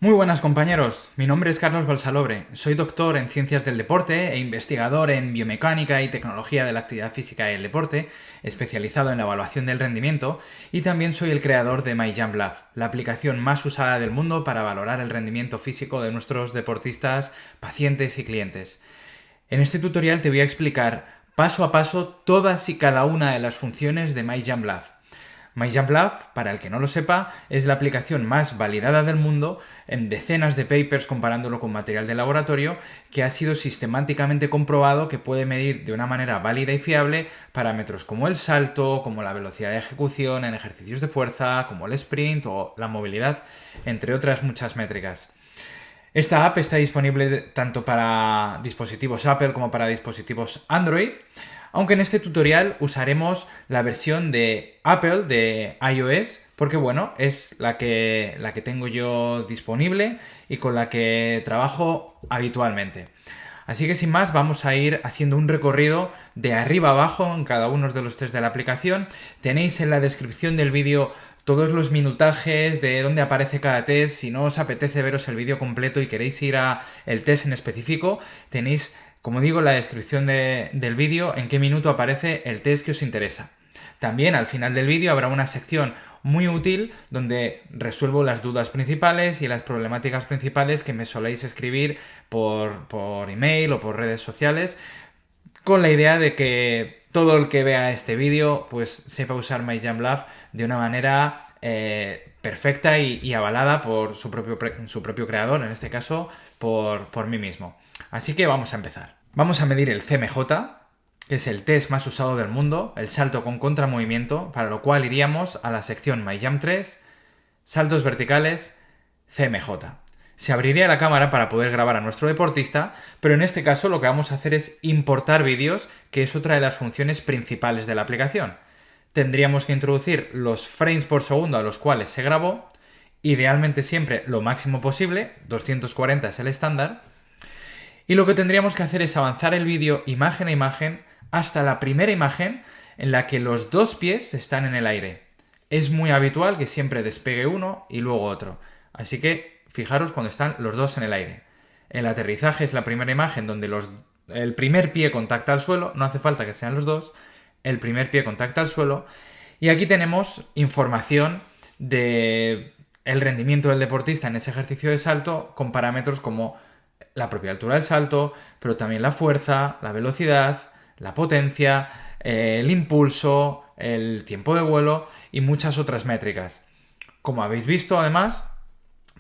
Muy buenas compañeros, mi nombre es Carlos Balsalobre, soy doctor en Ciencias del Deporte e investigador en Biomecánica y Tecnología de la Actividad Física y el Deporte, especializado en la evaluación del rendimiento, y también soy el creador de MyJumpLab, la aplicación más usada del mundo para valorar el rendimiento físico de nuestros deportistas, pacientes y clientes. En este tutorial te voy a explicar paso a paso todas y cada una de las funciones de MyJumpLab. MyJumpLab, para el que no lo sepa, es la aplicación más validada del mundo en decenas de papers comparándolo con material de laboratorio que ha sido sistemáticamente comprobado que puede medir de una manera válida y fiable parámetros como el salto, como la velocidad de ejecución en ejercicios de fuerza, como el sprint o la movilidad, entre otras muchas métricas. Esta app está disponible tanto para dispositivos Apple como para dispositivos Android, aunque en este tutorial usaremos la versión de Apple de iOS, porque bueno, es la que tengo yo disponible y con la que trabajo habitualmente. Así que sin más vamos a ir haciendo un recorrido de arriba a abajo en cada uno de los test de la aplicación. Tenéis en la descripción del vídeo todos los minutajes de dónde aparece cada test. Si no os apetece veros el vídeo completo y queréis ir a el test en específico, tenéis, como digo, en la descripción del vídeo en qué minuto aparece el test que os interesa. También al final del vídeo habrá una sección muy útil donde resuelvo las dudas principales y las problemáticas principales que me soléis escribir por email o por redes sociales, con la idea de que todo el que vea este vídeo pues sepa usar MyJumpLab de una manera perfecta y avalada por su propio creador, en este caso por mí mismo. Así que vamos a empezar. Vamos a medir el CMJ, que es el test más usado del mundo, el salto con contramovimiento, para lo cual iríamos a la sección MyJump 3, saltos verticales, CMJ. Se abriría la cámara para poder grabar a nuestro deportista, pero en este caso lo que vamos a hacer es importar vídeos, que es otra de las funciones principales de la aplicación. Tendríamos que introducir los frames por segundo a los cuales se grabó, idealmente siempre lo máximo posible, 240 es el estándar, y lo que tendríamos que hacer es avanzar el vídeo imagen a imagen hasta la primera imagen en la que los dos pies están en el aire. Es muy habitual que siempre despegue uno y luego otro, así que fijaros cuando están los dos en el aire. El aterrizaje es la primera imagen donde el primer pie contacta al suelo, no hace falta que sean los dos, el primer pie contacta al suelo, y aquí tenemos información de el rendimiento del deportista en ese ejercicio de salto con parámetros como la propia altura del salto, pero también la fuerza, la velocidad, la potencia, el impulso, el tiempo de vuelo y muchas otras métricas. Como habéis visto, además,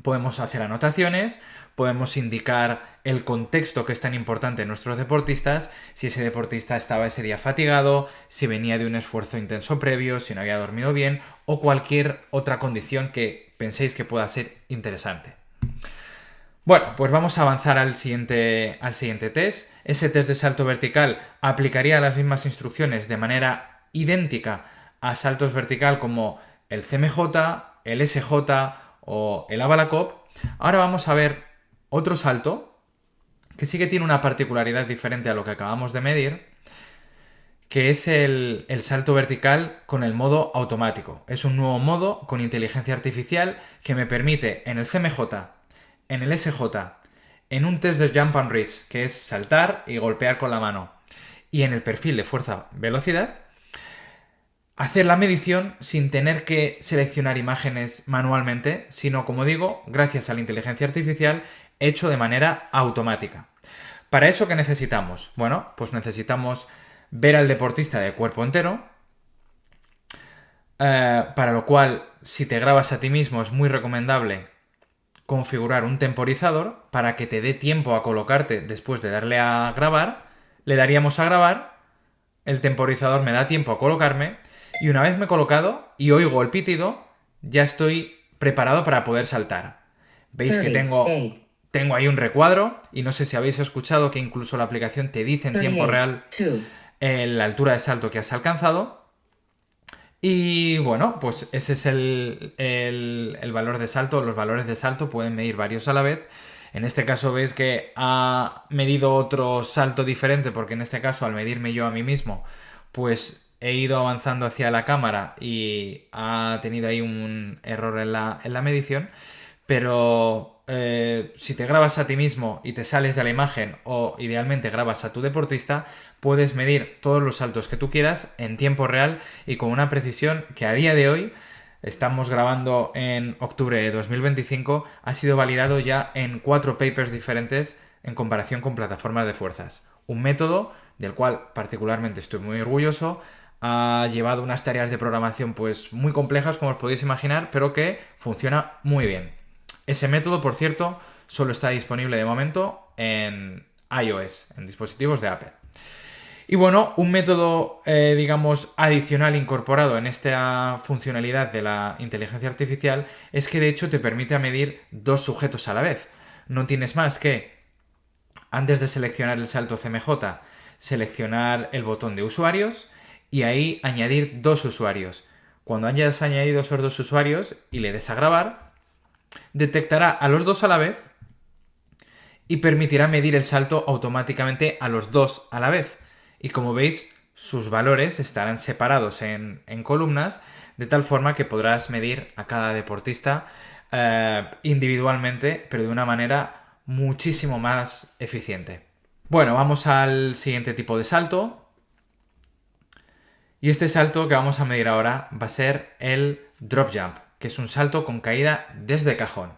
podemos hacer anotaciones, podemos indicar el contexto que es tan importante en nuestros deportistas, si ese deportista estaba ese día fatigado, si venía de un esfuerzo intenso previo, si no había dormido bien o cualquier otra condición que penséis que pueda ser interesante. Bueno, pues vamos a avanzar al siguiente test. Ese test de salto vertical aplicaría las mismas instrucciones de manera idéntica a saltos vertical como el CMJ, el SJ o el Avalacop. Ahora vamos a ver otro salto que sí que tiene una particularidad diferente a lo que acabamos de medir, que es el salto vertical con el modo automático. Es un nuevo modo con inteligencia artificial que me permite en el CMJ, en el SJ, en un test de Jump and Reach, que es saltar y golpear con la mano, y en el perfil de fuerza-velocidad, hacer la medición sin tener que seleccionar imágenes manualmente, sino, como digo, gracias a la inteligencia artificial, hecho de manera automática. ¿Para eso qué necesitamos? Bueno, pues necesitamos ver al deportista de cuerpo entero, para lo cual, si te grabas a ti mismo, es muy recomendable configurar un temporizador para que te dé tiempo a colocarte después de darle a grabar. Le daríamos a grabar, el temporizador me da tiempo a colocarme y una vez me he colocado y oigo el pitido, ya estoy preparado para poder saltar. Veis que tengo ahí un recuadro y no sé si habéis escuchado que incluso la aplicación te dice en tiempo real la altura de salto que has alcanzado. Y bueno, pues ese es el valor de salto. Los valores de salto pueden medir varios a la vez. En este caso veis que ha medido otro salto diferente porque en este caso al medirme yo a mí mismo, pues he ido avanzando hacia la cámara y ha tenido ahí un error en la medición. Pero si te grabas a ti mismo y te sales de la imagen o idealmente grabas a tu deportista, puedes medir todos los saltos que tú quieras en tiempo real y con una precisión que a día de hoy, estamos grabando en octubre de 2025, ha sido validado ya en 4 papers diferentes en comparación con plataformas de fuerzas. Un método del cual particularmente estoy muy orgulloso. Ha llevado unas tareas de programación pues muy complejas, como os podéis imaginar, pero que funciona muy bien. Ese método, por cierto, solo está disponible de momento en iOS, en dispositivos de Apple. Y bueno, un método, digamos, adicional incorporado en esta funcionalidad de la inteligencia artificial es que de hecho te permite medir 2 sujetos a la vez. No tienes más que, antes de seleccionar el salto CMJ, seleccionar el botón de usuarios y ahí añadir 2 usuarios. Cuando hayas añadido esos 2 usuarios y le des a grabar, detectará a los 2 a la vez y permitirá medir el salto automáticamente a los 2 a la vez. Y como veis, sus valores estarán separados en columnas, de tal forma que podrás medir a cada deportista individualmente, pero de una manera muchísimo más eficiente. Bueno, vamos al siguiente tipo de salto. Y este salto que vamos a medir ahora va a ser el drop jump, que es un salto con caída desde cajón.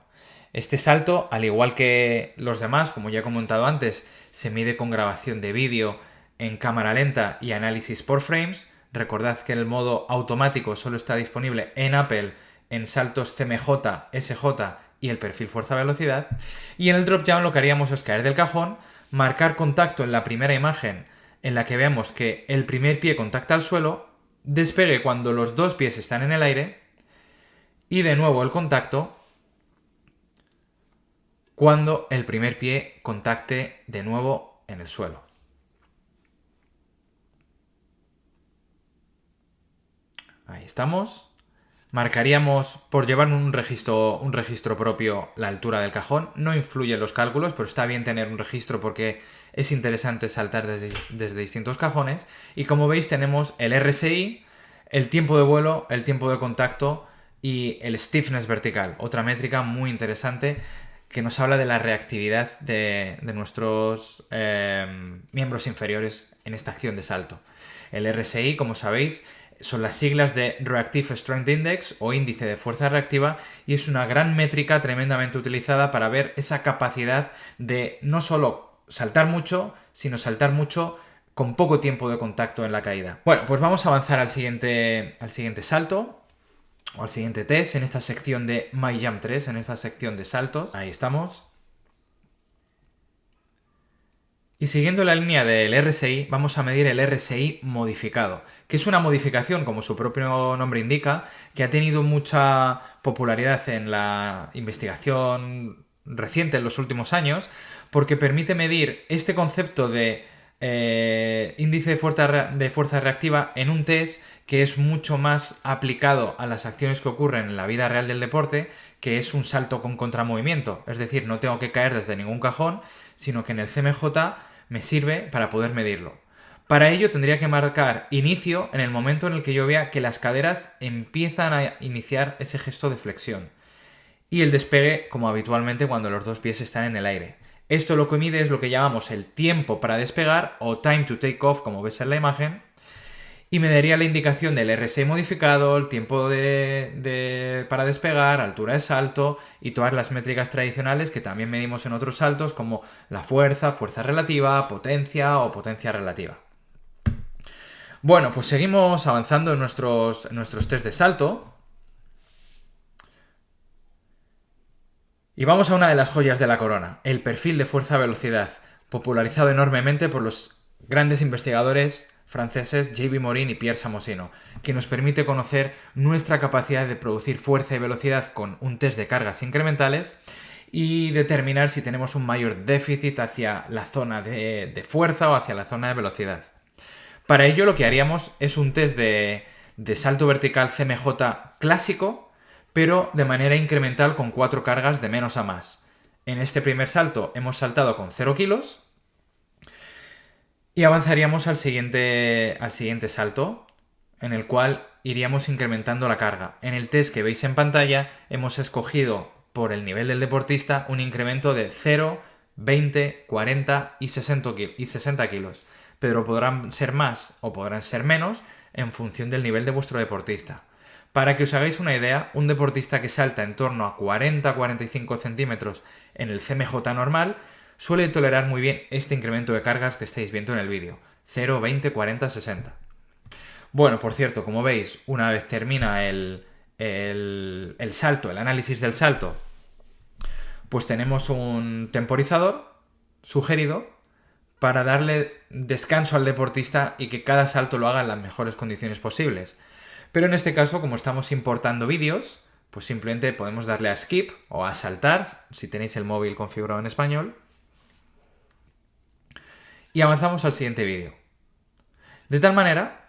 Este salto, al igual que los demás, como ya he comentado antes, se mide con grabación de vídeo en cámara lenta y análisis por frames. Recordad que el modo automático solo está disponible en Apple en saltos CMJ, SJ y el perfil fuerza-velocidad. Y en el drop jump lo que haríamos es caer del cajón, marcar contacto en la primera imagen en la que veamos que el primer pie contacta al suelo, despegue cuando los 2 pies están en el aire y de nuevo el contacto cuando el primer pie contacte de nuevo en el suelo. Ahí estamos. Marcaríamos, por llevar un registro propio, la altura del cajón. No influye en los cálculos, pero está bien tener un registro porque es interesante saltar desde distintos cajones. Y como veis tenemos el RSI, el tiempo de vuelo, el tiempo de contacto y el stiffness vertical. Otra métrica muy interesante que nos habla de la reactividad de nuestros miembros inferiores en esta acción de salto. El RSI, como sabéis, son las siglas de Reactive Strength Index o índice de fuerza reactiva y es una gran métrica tremendamente utilizada para ver esa capacidad de no solo saltar mucho, sino saltar mucho con poco tiempo de contacto en la caída. Bueno, pues vamos a avanzar al siguiente salto o al siguiente test en esta sección de My Jump 3, en esta sección de saltos. Ahí estamos. Y siguiendo la línea del RSI, vamos a medir el RSI modificado, que es una modificación, como su propio nombre indica, que ha tenido mucha popularidad en la investigación reciente en los últimos años, porque permite medir este concepto de índice de fuerza reactiva en un test que es mucho más aplicado a las acciones que ocurren en la vida real del deporte, que es un salto con contramovimiento. Es decir, no tengo que caer desde ningún cajón, sino que en el CMJ me sirve para poder medirlo. Para ello tendría que marcar inicio en el momento en el que yo vea que las caderas empiezan a iniciar ese gesto de flexión. Y el despegue, como habitualmente, cuando los 2 pies están en el aire. Esto lo que mide es lo que llamamos el tiempo para despegar o time to take off, como ves en la imagen, y me daría la indicación del RSI modificado, el tiempo para despegar, altura de salto y todas las métricas tradicionales que también medimos en otros saltos como la fuerza, fuerza relativa, potencia o potencia relativa. Bueno, pues seguimos avanzando en nuestros test de salto. Y vamos a una de las joyas de la corona, el perfil de fuerza-velocidad, popularizado enormemente por los grandes investigadores franceses J.B. Morin y Pierre Samosino, que nos permite conocer nuestra capacidad de producir fuerza y velocidad con un test de cargas incrementales y determinar si tenemos un mayor déficit hacia la zona de fuerza o hacia la zona de velocidad. Para ello lo que haríamos es un test de salto vertical CMJ clásico, pero de manera incremental con 4 cargas de menos a más. En este primer salto hemos saltado con 0 kilos y avanzaríamos al siguiente salto, en el cual iríamos incrementando la carga. En el test que veis en pantalla hemos escogido por el nivel del deportista un incremento de 0, 20, 40 y 60 kilos, pero podrán ser más o podrán ser menos en función del nivel de vuestro deportista. Para que os hagáis una idea, un deportista que salta en torno a 40-45 centímetros en el CMJ normal suele tolerar muy bien este incremento de cargas que estáis viendo en el vídeo, 0, 20, 40, 60. Bueno, por cierto, como veis, una vez termina el salto, el análisis del salto, pues tenemos un temporizador sugerido para darle descanso al deportista y que cada salto lo haga en las mejores condiciones posibles. Pero en este caso, como estamos importando vídeos, pues simplemente podemos darle a skip o a saltar, si tenéis el móvil configurado en español, y avanzamos al siguiente vídeo. De tal manera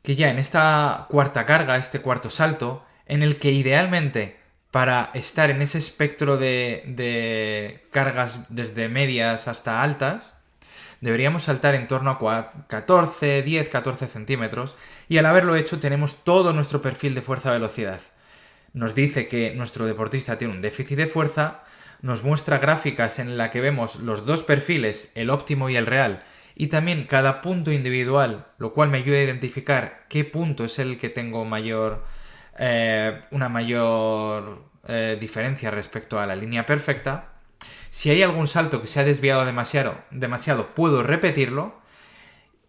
que ya en esta cuarta carga, este cuarto salto, en el que idealmente para estar en ese espectro de cargas desde medias hasta altas, deberíamos saltar en torno a 10-14 centímetros y al haberlo hecho tenemos todo nuestro perfil de fuerza-velocidad. Nos dice que nuestro deportista tiene un déficit de fuerza, nos muestra gráficas en la que vemos los dos perfiles, el óptimo y el real, y también cada punto individual, lo cual me ayuda a identificar qué punto es el que tengo una mayor diferencia respecto a la línea perfecta. Si hay algún salto que se ha desviado demasiado, puedo repetirlo.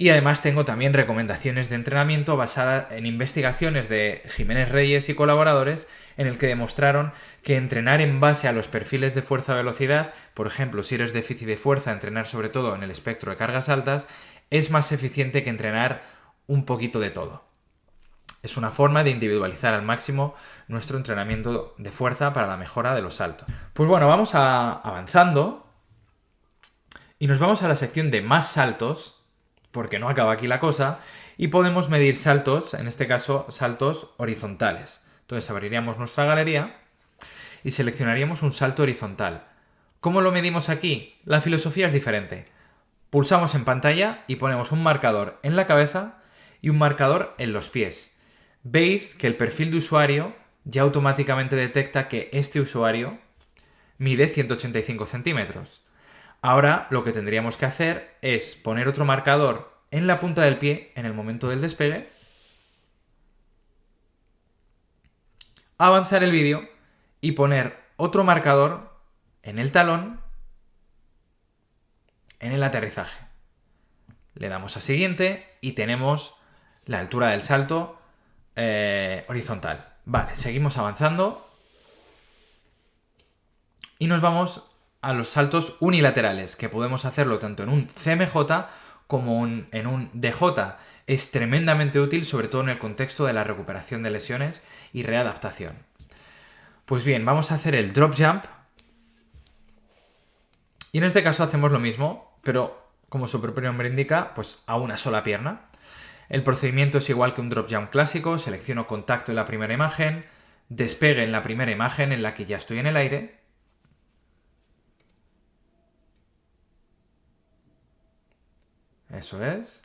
Y además tengo también recomendaciones de entrenamiento basadas en investigaciones de Jiménez Reyes y colaboradores en el que demostraron que entrenar en base a los perfiles de fuerza-velocidad, por ejemplo, si eres déficit de fuerza, entrenar sobre todo en el espectro de cargas altas, es más eficiente que entrenar un poquito de todo. Es una forma de individualizar al máximo nuestro entrenamiento de fuerza para la mejora de los saltos. Pues bueno, vamos avanzando y nos vamos a la sección de más saltos, porque no acaba aquí la cosa, y podemos medir saltos, en este caso saltos horizontales. Entonces abriríamos nuestra galería y seleccionaríamos un salto horizontal. ¿Cómo lo medimos aquí? La filosofía es diferente. Pulsamos en pantalla y ponemos un marcador en la cabeza y un marcador en los pies. Veis que el perfil de usuario ya automáticamente detecta que este usuario mide 185 centímetros. Ahora lo que tendríamos que hacer es poner otro marcador en la punta del pie en el momento del despegue, avanzar el vídeo y poner otro marcador en el talón en el aterrizaje. Le damos a siguiente y tenemos la altura del salto horizontal. Vale, seguimos avanzando y nos vamos a los saltos unilaterales, que podemos hacerlo tanto en un CMJ como en un DJ. Es tremendamente útil, sobre todo en el contexto de la recuperación de lesiones y readaptación. Pues bien, vamos a hacer el drop jump. Y en este caso hacemos lo mismo, pero como su propio nombre indica, pues a una sola pierna. El procedimiento es igual que un drop jump clásico. Selecciono contacto en la primera imagen, despegue en la primera imagen en la que ya estoy en el aire. Eso es.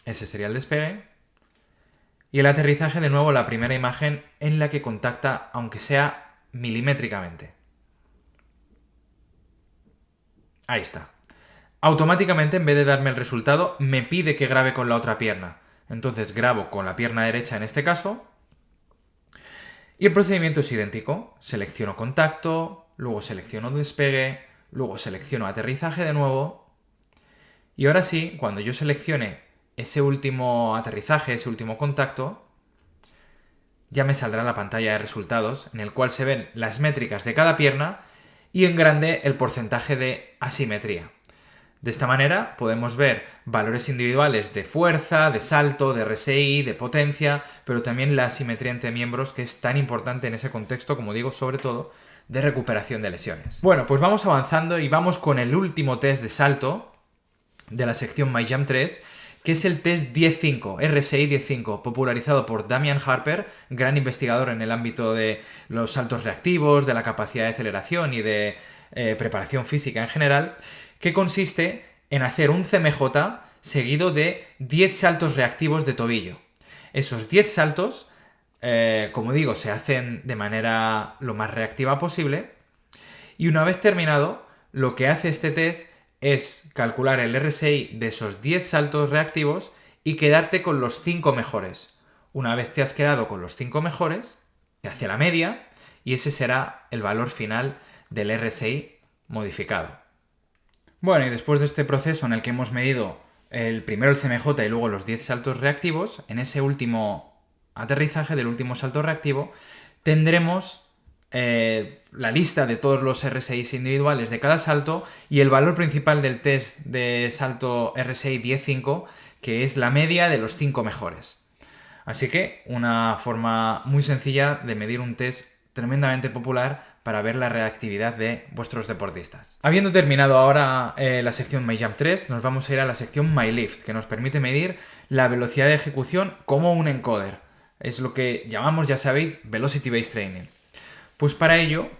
Ese sería el despegue. Y el aterrizaje, de nuevo, la primera imagen en la que contacta, aunque sea milimétricamente. Ahí está. Automáticamente, en vez de darme el resultado, me pide que grabe con la otra pierna. Entonces grabo con la pierna derecha en este caso. Y el procedimiento es idéntico. Selecciono contacto, luego selecciono despegue, luego selecciono aterrizaje de nuevo. Y ahora sí, cuando yo seleccione ese último aterrizaje, ese último contacto, ya me saldrá la pantalla de resultados en el cual se ven las métricas de cada pierna y en grande el porcentaje de asimetría. De esta manera podemos ver valores individuales de fuerza, de salto, de RSI, de potencia, pero también la asimetría entre miembros, que es tan importante en ese contexto, como digo, sobre todo de recuperación de lesiones. Bueno, pues vamos avanzando y vamos con el último test de salto de la sección MyJump 3, que es el test 10-5, RSI 10-5, popularizado por Damian Harper, gran investigador en el ámbito de los saltos reactivos, de la capacidad de aceleración y de preparación física en general, que consiste en hacer un CMJ seguido de 10 saltos reactivos de tobillo. Esos 10 saltos como digo, se hacen de manera lo más reactiva posible. Y una vez terminado, lo que hace este test es calcular el RSI de esos 10 saltos reactivos y quedarte con los 5 mejores. Una vez te has quedado con los 5 mejores, se hace la media y ese será el valor final del RSI modificado. Bueno, y después de este proceso en el que hemos medido primero el CMJ y luego los 10 saltos reactivos, en ese último aterrizaje del último salto reactivo tendremos la lista de todos los RSIs individuales de cada salto y el valor principal del test de salto RSI 10.5, que es la media de los 5 mejores. Así que una forma muy sencilla de medir un test tremendamente popular para ver la reactividad de vuestros deportistas. Habiendo terminado ahora la sección MyJump 3, nos vamos a ir a la sección MyLift, que nos permite medir la velocidad de ejecución como un encoder. Es lo que llamamos, ya sabéis, Velocity Based Training. Pues para ello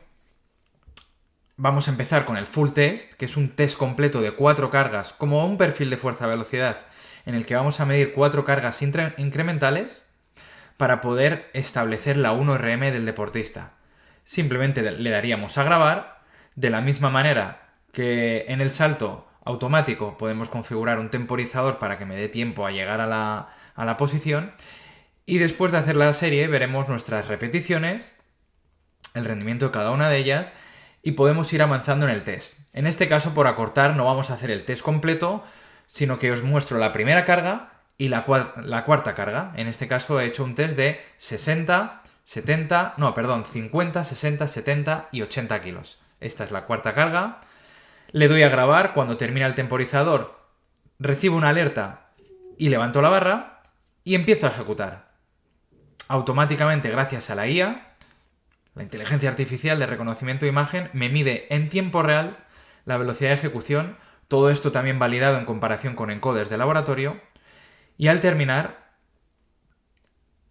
vamos a empezar con el Full Test, que es un test completo de 4 cargas, como un perfil de fuerza-velocidad, en el que vamos a medir 4 cargas incrementales para poder establecer la 1RM del deportista. Simplemente le daríamos a grabar, de la misma manera que en el salto automático podemos configurar un temporizador para que me dé tiempo a llegar a la posición, y después de hacer la serie veremos nuestras repeticiones, el rendimiento de cada una de ellas, y podemos ir avanzando en el test. En este caso, por acortar, no vamos a hacer el test completo, sino que os muestro la primera carga y la cuarta carga. En este caso he hecho un test de 50, 60, 70 y 80 kilos. Esta es la cuarta carga. Le doy a grabar. Cuando termina el temporizador, recibo una alerta y levanto la barra y empiezo a ejecutar. Automáticamente, gracias a la IA, la inteligencia artificial de reconocimiento de imagen, me mide en tiempo real la velocidad de ejecución. Todo esto también validado en comparación con encoders de laboratorio. Y al terminar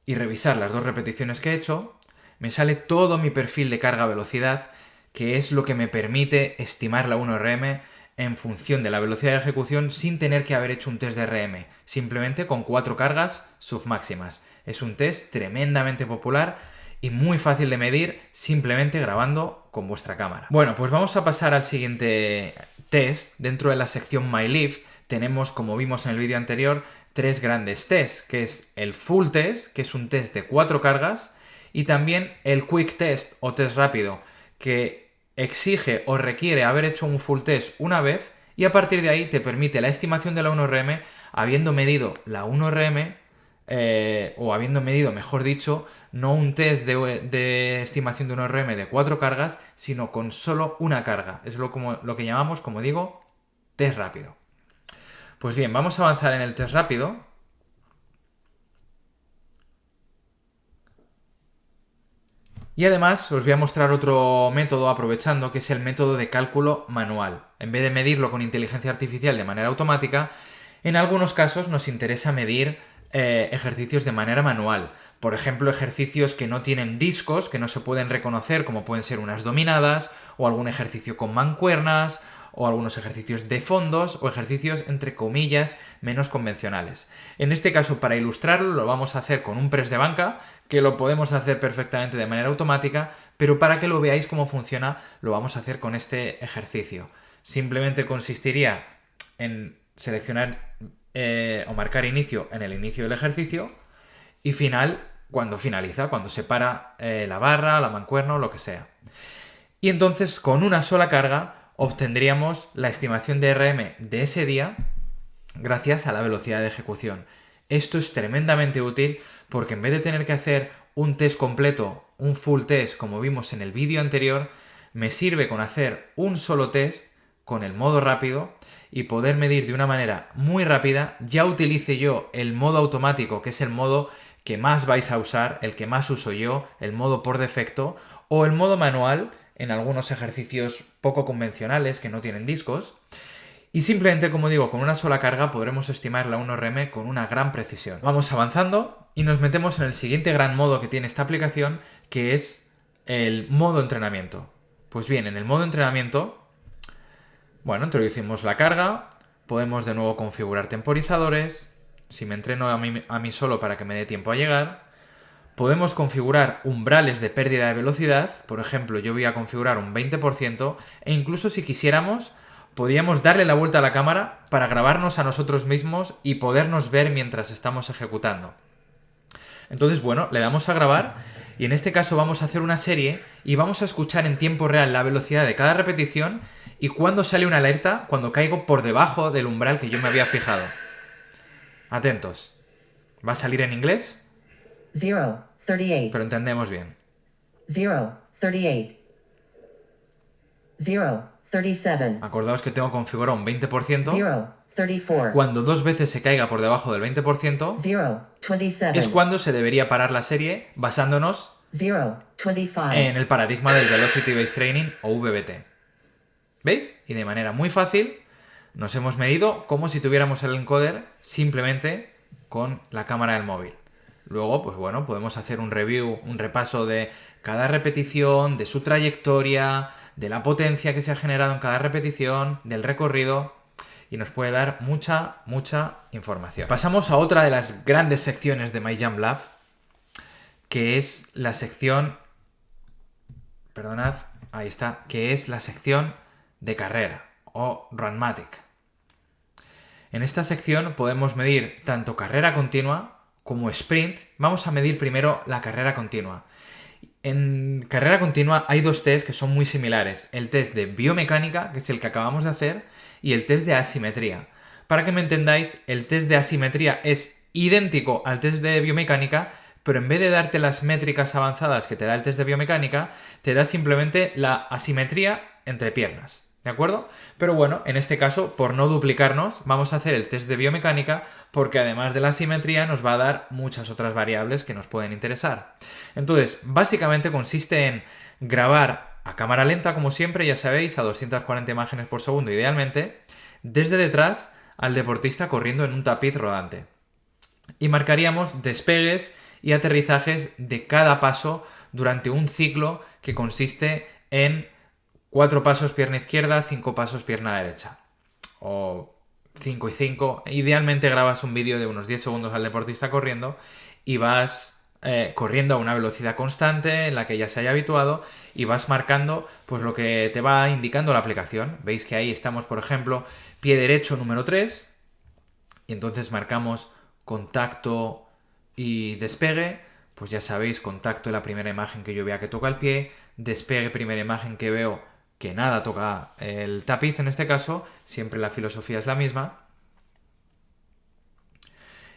y revisar las 2 repeticiones que he hecho, me sale todo mi perfil de carga-velocidad, que es lo que me permite estimar la 1RM en función de la velocidad de ejecución sin tener que haber hecho un test de RM, simplemente con 4 cargas submáximas. Es un test tremendamente popular y muy fácil de medir simplemente grabando con vuestra cámara. Bueno, pues vamos a pasar al siguiente test. Dentro de la sección MyLift tenemos, como vimos en el vídeo anterior, 3 grandes tests, que es el Full Test, que es un test de 4 cargas, y también el Quick Test o test rápido, que exige o requiere haber hecho un Full Test una vez y a partir de ahí te permite la estimación de la 1RM habiendo medido la 1RM o habiendo medido, mejor dicho, no un test de estimación de 1RM de 4 cargas, sino con solo una carga. Es lo que llamamos, como digo, test rápido. Pues bien, vamos a avanzar en el test rápido. Y además os voy a mostrar otro método aprovechando, que es el método de cálculo manual. En vez de medirlo con inteligencia artificial de manera automática, en algunos casos nos interesa medir ejercicios de manera manual. Por ejemplo, ejercicios que no tienen discos, que no se pueden reconocer, como pueden ser unas dominadas, o algún ejercicio con mancuernas, o algunos ejercicios de fondos, o ejercicios, entre comillas, menos convencionales. En este caso, para ilustrarlo, lo vamos a hacer con un press de banca, que lo podemos hacer perfectamente de manera automática, pero para que lo veáis cómo funciona, lo vamos a hacer con este ejercicio. Simplemente consistiría en seleccionar o marcar inicio en el inicio del ejercicio y final cuando finaliza, cuando se para la barra, la mancuerna o lo que sea. Y entonces, con una sola carga, obtendríamos la estimación de RM de ese día gracias a la velocidad de ejecución. Esto es tremendamente útil porque en vez de tener que hacer un test completo, un full test como vimos en el vídeo anterior, me sirve con hacer un solo test con el modo rápido y poder medir de una manera muy rápida. Ya utilice yo el modo automático, que es el modo que más vais a usar, el que más uso yo, el modo por defecto, o el modo manual en algunos ejercicios poco convencionales que no tienen discos. Y simplemente, como digo, con una sola carga podremos estimar la 1RM con una gran precisión. Vamos avanzando y nos metemos en el siguiente gran modo que tiene esta aplicación, que es el modo entrenamiento. Pues bien, en el modo entrenamiento, bueno, introducimos la carga, podemos de nuevo configurar temporizadores, si me entreno a mí solo para que me dé tiempo a llegar, podemos configurar umbrales de pérdida de velocidad. Por ejemplo, yo voy a configurar un 20% e incluso si quisiéramos, podríamos darle la vuelta a la cámara para grabarnos a nosotros mismos y podernos ver mientras estamos ejecutando. Entonces, bueno, le damos a grabar y en este caso vamos a hacer una serie y vamos a escuchar en tiempo real la velocidad de cada repetición y cuando sale una alerta, cuando caigo por debajo del umbral que yo me había fijado. Atentos. Va a salir en inglés, 0, 38, pero entendemos bien. 0, 38, 0, 37, Acordaos que tengo configurado un 20%. 0, 34, Cuando 2 veces se caiga por debajo del 20%, 0, 27, es cuando se debería parar la serie basándonos 0, 25, en el paradigma del Velocity Based Training o VBT. ¿Veis? Y de manera muy fácil nos hemos medido como si tuviéramos el encoder simplemente con la cámara del móvil. Luego, pues bueno, podemos hacer un review, un repaso de cada repetición, de su trayectoria, de la potencia que se ha generado en cada repetición, del recorrido, y nos puede dar mucha información. Pasamos a otra de las grandes secciones de MyJumpLab, que es la sección... Perdonad, ahí está, que es la sección de carrera o Runmatic. En esta sección podemos medir tanto carrera continua como sprint. Vamos a medir primero la carrera continua. En carrera continua hay dos tests que son muy similares. El test de biomecánica, que es el que acabamos de hacer, y el test de asimetría. Para que me entendáis, el test de asimetría es idéntico al test de biomecánica, pero en vez de darte las métricas avanzadas que te da el test de biomecánica, te da simplemente la asimetría entre piernas. ¿De acuerdo? Pero bueno, en este caso, por no duplicarnos, vamos a hacer el test de biomecánica porque además de la asimetría nos va a dar muchas otras variables que nos pueden interesar. Entonces, básicamente consiste en grabar a cámara lenta, como siempre, ya sabéis, a 240 imágenes por segundo idealmente, desde detrás al deportista corriendo en un tapiz rodante. Y marcaríamos despegues y aterrizajes de cada paso durante un ciclo que consiste en 4 pasos pierna izquierda, 5 pasos pierna derecha. O 5 y 5. Idealmente grabas un vídeo de unos 10 segundos al deportista corriendo y vas corriendo a una velocidad constante en la que ya se haya habituado y vas marcando pues lo que te va indicando la aplicación. Veis que ahí estamos, por ejemplo, pie derecho número 3 y entonces marcamos contacto y despegue. Pues ya sabéis, contacto en la primera imagen que yo vea que toca el pie, despegue primera imagen que veo que nada toca el tapiz en este caso, siempre la filosofía es la misma.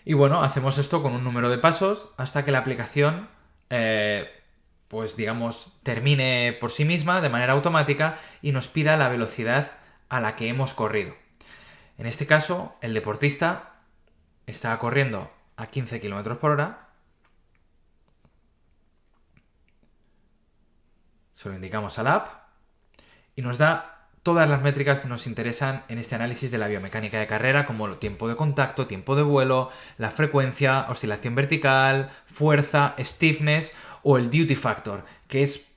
Y bueno, hacemos esto con un número de pasos hasta que la aplicación, pues digamos, termine por sí misma de manera automática y nos pida la velocidad a la que hemos corrido. En este caso, el deportista está corriendo a 15 km por hora. Se lo indicamos a la app y nos da todas las métricas que nos interesan en este análisis de la biomecánica de carrera, como el tiempo de contacto, tiempo de vuelo, la frecuencia, oscilación vertical, fuerza, stiffness o el duty factor, que es,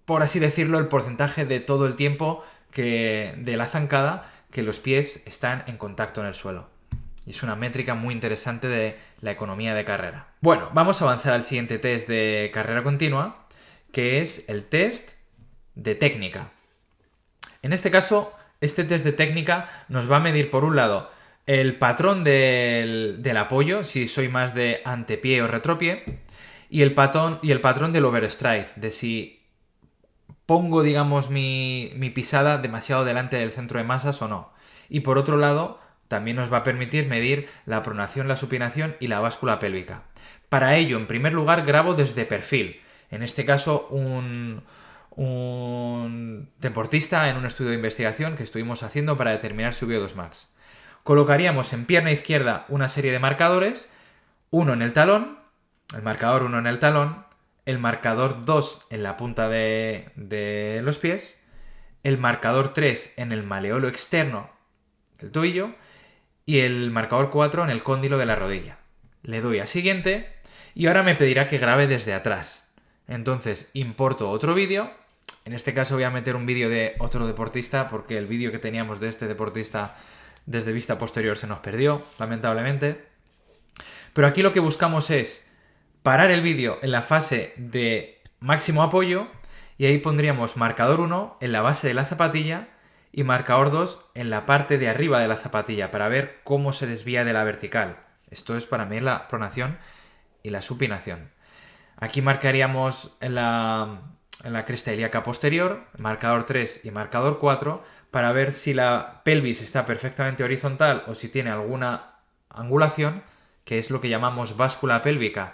por así decirlo, el porcentaje de todo el tiempo de la zancada que los pies están en contacto en el suelo. Y es una métrica muy interesante de la economía de carrera. Bueno, vamos a avanzar al siguiente test de carrera continua, que es el test de técnica. En este caso, este test de técnica nos va a medir, por un lado, el patrón del apoyo, si soy más de antepié o retropié, y el patrón del overstride, de si pongo, digamos, mi pisada demasiado delante del centro de masas o no. Y por otro lado, también nos va a permitir medir la pronación, la supinación y la báscula pélvica. Para ello, en primer lugar, grabo desde perfil. En este caso, un deportista en un estudio de investigación que estuvimos haciendo para determinar su VO2 max. Colocaríamos en pierna izquierda una serie de marcadores, uno en el talón, el marcador 1 en el talón, el marcador 2 en la punta de los pies, el marcador 3 en el maleolo externo del tobillo y el marcador 4 en el cóndilo de la rodilla. Le doy a siguiente y ahora me pedirá que grabe desde atrás. Entonces importo otro vídeo. En este caso voy a meter un vídeo de otro deportista porque el vídeo que teníamos de este deportista desde vista posterior se nos perdió, lamentablemente. Pero aquí lo que buscamos es parar el vídeo en la fase de máximo apoyo y ahí pondríamos marcador 1 en la base de la zapatilla y marcador 2 en la parte de arriba de la zapatilla para ver cómo se desvía de la vertical. Esto es para medir la pronación y la supinación. Aquí marcaríamos en la cresta ilíaca posterior, marcador 3 y marcador 4, para ver si la pelvis está perfectamente horizontal o si tiene alguna angulación, que es lo que llamamos báscula pélvica.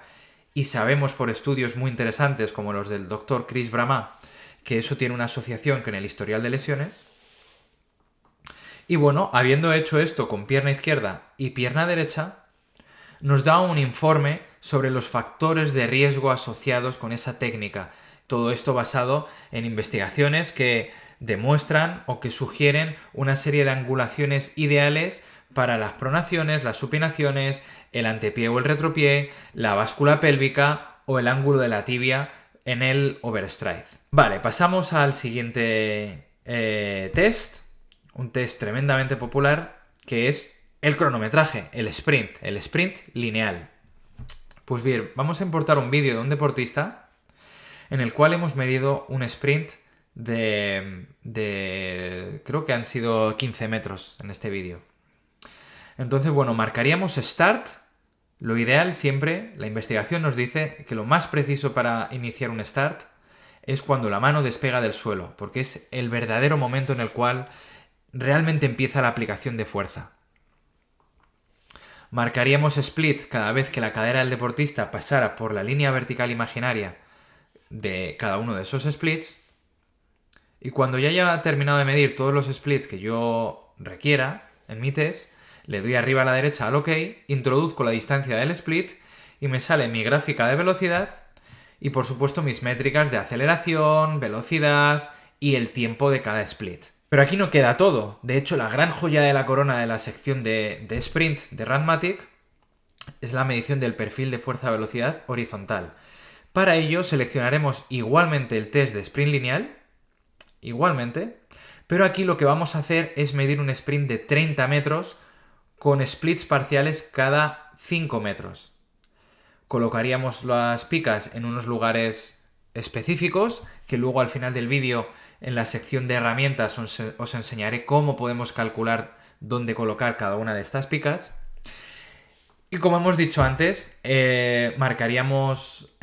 Y sabemos por estudios muy interesantes, como los del doctor Chris Brahma, que eso tiene una asociación con el historial de lesiones. Y bueno, habiendo hecho esto con pierna izquierda y pierna derecha, nos da un informe sobre los factores de riesgo asociados con esa técnica. Todo esto basado en investigaciones que demuestran o que sugieren una serie de angulaciones ideales para las pronaciones, las supinaciones, el antepié o el retropié, la báscula pélvica o el ángulo de la tibia en el overstride. Vale, pasamos al siguiente test, un test tremendamente popular que es el cronometraje, el sprint lineal. Pues bien, vamos a importar un vídeo de un deportista en el cual hemos medido un sprint de creo que han sido 15 metros en este vídeo. Entonces, bueno, marcaríamos start. Lo ideal siempre, la investigación nos dice que lo más preciso para iniciar un start es cuando la mano despega del suelo, porque es el verdadero momento en el cual realmente empieza la aplicación de fuerza. Marcaríamos split cada vez que la cadera del deportista pasara por la línea vertical imaginaria de cada uno de esos splits. Y cuando ya haya terminado de medir todos los splits que yo requiera en mi test, le doy arriba a la derecha al OK, introduzco la distancia del split y me sale mi gráfica de velocidad y por supuesto mis métricas de aceleración, velocidad y el tiempo de cada split. Pero aquí no queda todo. De hecho, la gran joya de la corona de la sección de sprint de Runmatic es la medición del perfil de fuerza-velocidad horizontal. Para ello seleccionaremos igualmente el test de sprint lineal, igualmente, pero aquí lo que vamos a hacer es medir un sprint de 30 metros con splits parciales cada 5 metros. Colocaríamos las picas en unos lugares específicos que luego al final del vídeo en la sección de herramientas os enseñaré cómo podemos calcular dónde colocar cada una de estas picas. Y como hemos dicho antes, marcaríamos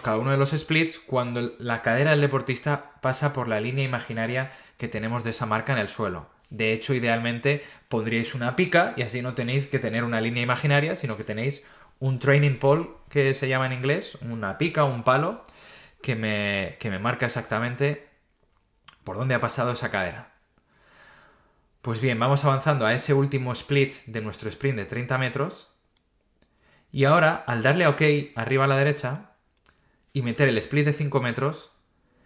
cada uno de los splits cuando la cadera del deportista pasa por la línea imaginaria que tenemos de esa marca en el suelo. De hecho, idealmente pondríais una pica y así no tenéis que tener una línea imaginaria, sino que tenéis un training pole, que se llama en inglés, una pica, un palo, que me marca exactamente por dónde ha pasado esa cadera. Pues bien, vamos avanzando a ese último split de nuestro sprint de 30 metros. Y ahora, al darle a OK arriba a la derecha y meter el split de 5 metros,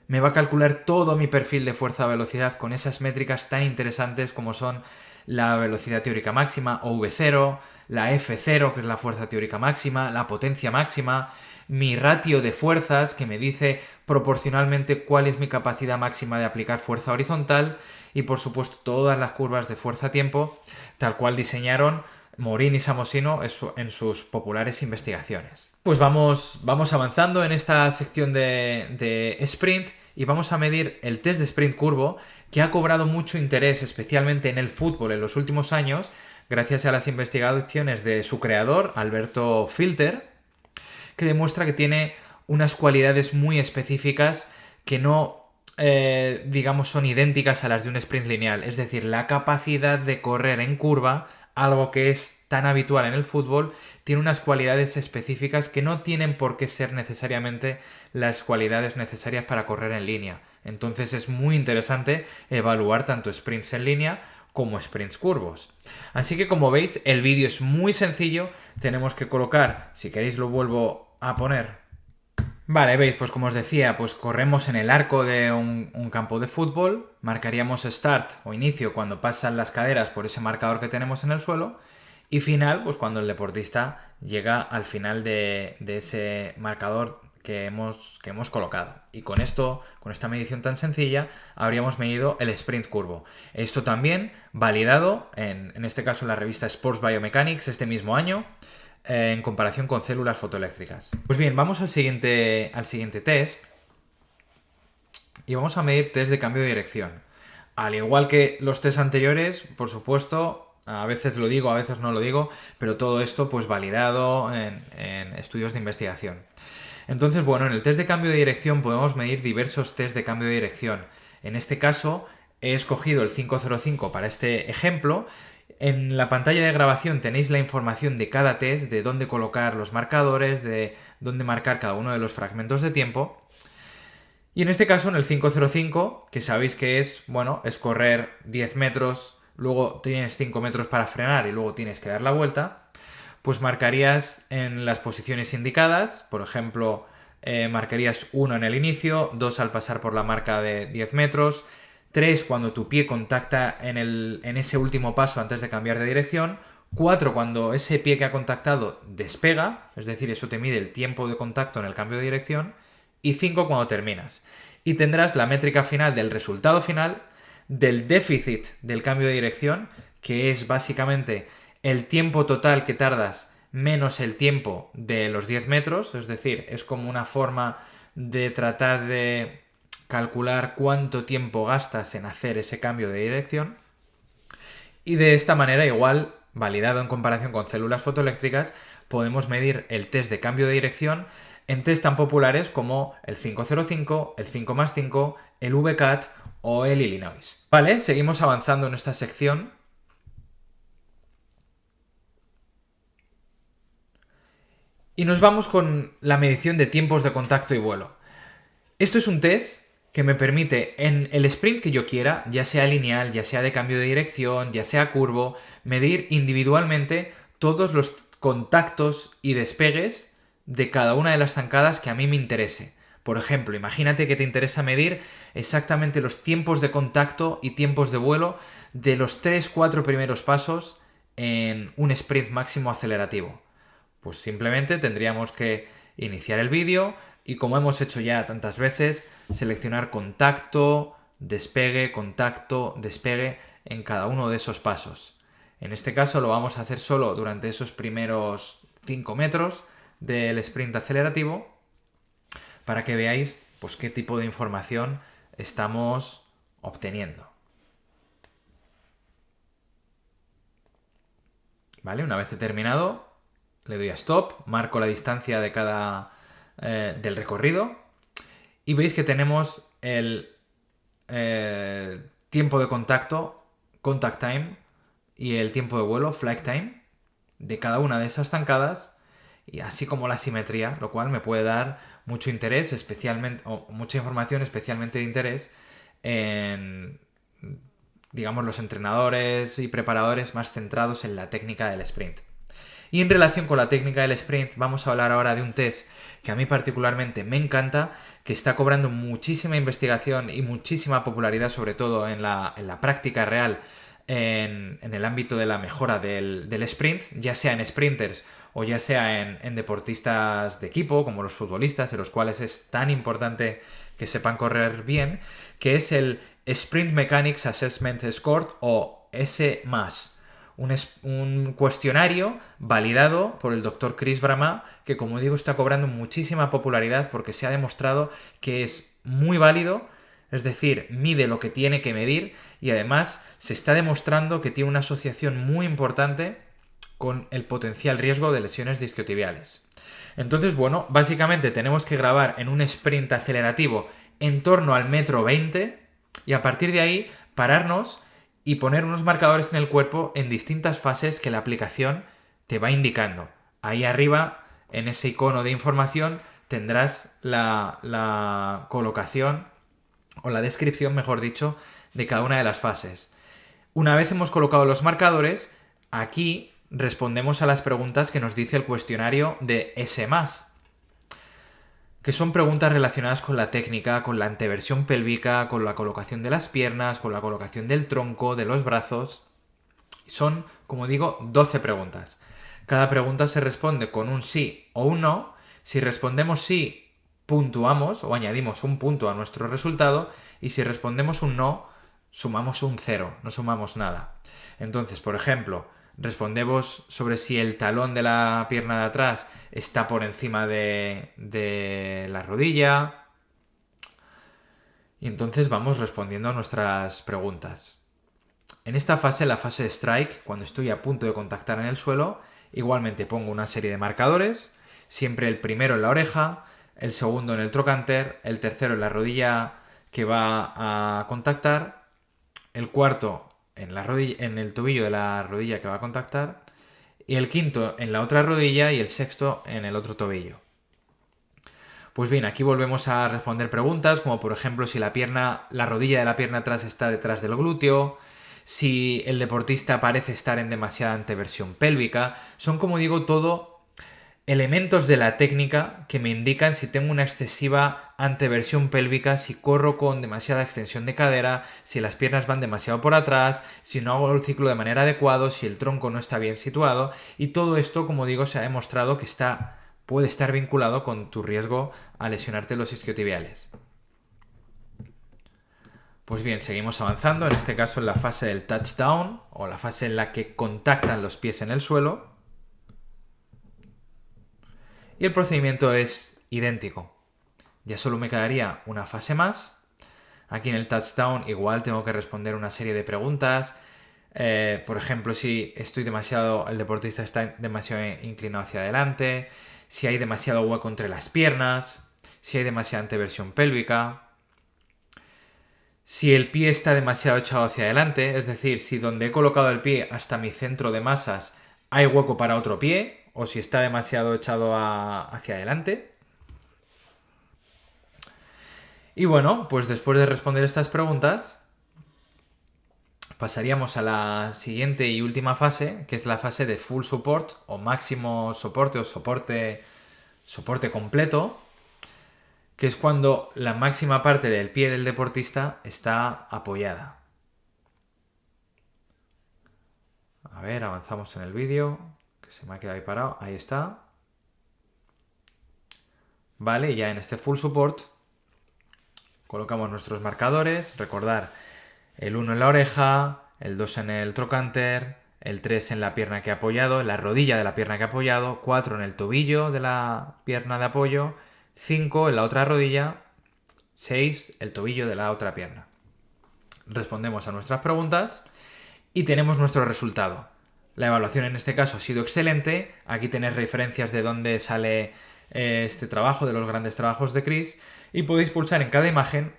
me va a calcular todo mi perfil de fuerza-velocidad con esas métricas tan interesantes como son la velocidad teórica máxima, o V0, la F0, que es la fuerza teórica máxima, la potencia máxima, mi ratio de fuerzas, que me dice proporcionalmente cuál es mi capacidad máxima de aplicar fuerza horizontal, y por supuesto todas las curvas de fuerza-tiempo, tal cual diseñaron Morin y Samosino en sus populares investigaciones. Pues vamos avanzando en esta sección de sprint y vamos a medir el test de sprint curvo, que ha cobrado mucho interés, especialmente en el fútbol en los últimos años, gracias a las investigaciones de su creador, Alberto Filter, que demuestra que tiene unas cualidades muy específicas que no, digamos, son idénticas a las de un sprint lineal. Es decir, la capacidad de correr en curva, algo que es tan habitual en el fútbol, tiene unas cualidades específicas que no tienen por qué ser necesariamente las cualidades necesarias para correr en línea. Entonces es muy interesante evaluar tanto sprints en línea como sprints curvos. Así que, como veis, el vídeo es muy sencillo. Tenemos que colocar, si queréis lo vuelvo a poner. Vale, veis, pues como os decía, pues corremos en el arco de un campo de fútbol, marcaríamos start o inicio cuando pasan las caderas por ese marcador que tenemos en el suelo, y final, pues cuando el deportista llega al final de ese marcador que hemos colocado. Y con esto, con esta medición tan sencilla, habríamos medido el sprint curvo. Esto también validado, en este caso en la revista Sports Biomechanics este mismo año, en comparación con células fotoeléctricas. Pues bien, vamos al siguiente test y vamos a medir test de cambio de dirección. Al igual que los test anteriores, por supuesto, a veces lo digo, a veces no lo digo, pero todo esto pues validado en estudios de investigación. Entonces, bueno, en el test de cambio de dirección podemos medir diversos test de cambio de dirección. En este caso, he escogido el 505 para este ejemplo. En la pantalla de grabación tenéis la información de cada test, de dónde colocar los marcadores, de dónde marcar cada uno de los fragmentos de tiempo. Y en este caso, en el 505, que sabéis que es, bueno, es correr 10 metros, luego tienes 5 metros para frenar y luego tienes que dar la vuelta, pues marcarías en las posiciones indicadas, por ejemplo, marcarías 1 en el inicio, 2 al pasar por la marca de 10 metros, 3 cuando tu pie contacta en ese último paso antes de cambiar de dirección, 4 cuando ese pie que ha contactado despega, es decir, eso te mide el tiempo de contacto en el cambio de dirección, y 5 cuando terminas. Y tendrás la métrica final del resultado final, del déficit del cambio de dirección, que es básicamente el tiempo total que tardas menos el tiempo de los 10 metros, es decir, es como una forma de tratar de calcular cuánto tiempo gastas en hacer ese cambio de dirección. Y de esta manera, igual, validado en comparación con células fotoeléctricas, podemos medir el test de cambio de dirección en test tan populares como el 505, el 5+5, el VCAT o el Illinois. Vale, seguimos avanzando en esta sección. Y nos vamos con la medición de tiempos de contacto y vuelo. Esto es un test que me permite en el sprint que yo quiera, ya sea lineal, ya sea de cambio de dirección, ya sea curvo, medir individualmente todos los contactos y despegues de cada una de las zancadas que a mí me interese. Por ejemplo, imagínate que te interesa medir exactamente los tiempos de contacto y tiempos de vuelo de los 3-4 primeros pasos en un sprint máximo acelerativo. Pues simplemente tendríamos que iniciar el vídeo y, como hemos hecho ya tantas veces, seleccionar contacto, despegue en cada uno de esos pasos. En este caso lo vamos a hacer solo durante esos primeros 5 metros del sprint acelerativo para que veáis pues qué tipo de información estamos obteniendo. Vale, una vez he terminado, le doy a stop, marco la distancia de cada del recorrido y veis que tenemos el tiempo de contacto, contact time, y el tiempo de vuelo, flight time, de cada una de esas zancadas, y así como la simetría, lo cual me puede dar mucho interés, especialmente, o mucha información especialmente de interés en, digamos, los entrenadores y preparadores más centrados en la técnica del sprint. Y en relación con la técnica del sprint, vamos a hablar ahora de un test que a mí particularmente me encanta, que está cobrando muchísima investigación y muchísima popularidad, sobre todo en la práctica real, en el ámbito de la mejora del sprint, ya sea en sprinters o ya sea en deportistas de equipo, como los futbolistas, en los cuales es tan importante que sepan correr bien, que es el Sprint Mechanics Assessment Score, o S+. Un cuestionario validado por el Dr. Chris Brama, que, como digo, está cobrando muchísima popularidad porque se ha demostrado que es muy válido, es decir, mide lo que tiene que medir, y además se está demostrando que tiene una asociación muy importante con el potencial riesgo de lesiones disciotibiales. Entonces, bueno, básicamente tenemos que grabar en un sprint acelerativo en torno al 1,20 m y a partir de ahí pararnos y poner unos marcadores en el cuerpo en distintas fases que la aplicación te va indicando. Ahí arriba, en ese icono de información, tendrás la colocación, o la descripción, mejor dicho, de cada una de las fases. Una vez hemos colocado los marcadores, aquí respondemos a las preguntas que nos dice el cuestionario de S+, que son preguntas relacionadas con la técnica, con la anteversión pélvica, con la colocación de las piernas, con la colocación del tronco, de los brazos. Son, como digo, 12 preguntas. Cada pregunta se responde con un sí o un no. Si respondemos sí, puntuamos o añadimos un punto a nuestro resultado, y si respondemos un no, sumamos un 0, no sumamos nada. Entonces, por ejemplo, respondemos sobre si el talón de la pierna de atrás está por encima de la rodilla. Y entonces vamos respondiendo a nuestras preguntas. En esta fase, la fase de strike, cuando estoy a punto de contactar en el suelo, igualmente pongo una serie de marcadores, siempre el primero en la oreja, el segundo en el trocánter, el tercero en la rodilla que va a contactar, el cuarto en el tobillo de la rodilla que va a contactar, y el quinto en la otra rodilla y el sexto en el otro tobillo. Pues bien, aquí volvemos a responder preguntas como por ejemplo si la rodilla de la pierna atrás está detrás del glúteo, si el deportista parece estar en demasiada anteversión pélvica. Son, como digo, todo elementos de la técnica que me indican si tengo una excesiva anteversión pélvica, si corro con demasiada extensión de cadera, si las piernas van demasiado por atrás, si no hago el ciclo de manera adecuada, si el tronco no está bien situado. Y todo esto, como digo, se ha demostrado que puede estar vinculado con tu riesgo a lesionarte los isquiotibiales. Pues bien, seguimos avanzando, en este caso en la fase del touchdown, o la fase en la que contactan los pies en el suelo. Y el procedimiento es idéntico. Ya solo me quedaría una fase más. Aquí en el touchdown igual tengo que responder una serie de preguntas. Por ejemplo, si el deportista está demasiado inclinado hacia adelante, si hay demasiado hueco entre las piernas, si hay demasiada anteversión pélvica, si el pie está demasiado echado hacia adelante, es decir, si donde he colocado el pie hasta mi centro de masas hay hueco para otro pie, o si está demasiado echado hacia adelante. Y bueno, pues después de responder estas preguntas, pasaríamos a la siguiente y última fase, que es la fase de full support o máximo soporte o soporte completo, que es cuando la máxima parte del pie del deportista está apoyada. A ver, avanzamos en el vídeo, que se me ha quedado ahí parado. Ahí está. Vale, ya en este full support colocamos nuestros marcadores. Recordar el 1 en la oreja, el 2 en el trocánter, el 3 en la pierna que he apoyado, en la rodilla de la pierna que he apoyado, 4 en el tobillo de la pierna de apoyo, 5 en la otra rodilla, 6 el tobillo de la otra pierna. Respondemos a nuestras preguntas y tenemos nuestro resultado. La evaluación en este caso ha sido excelente. Aquí tenéis referencias de dónde sale este trabajo, de los grandes trabajos de Chris, y podéis pulsar en cada imagen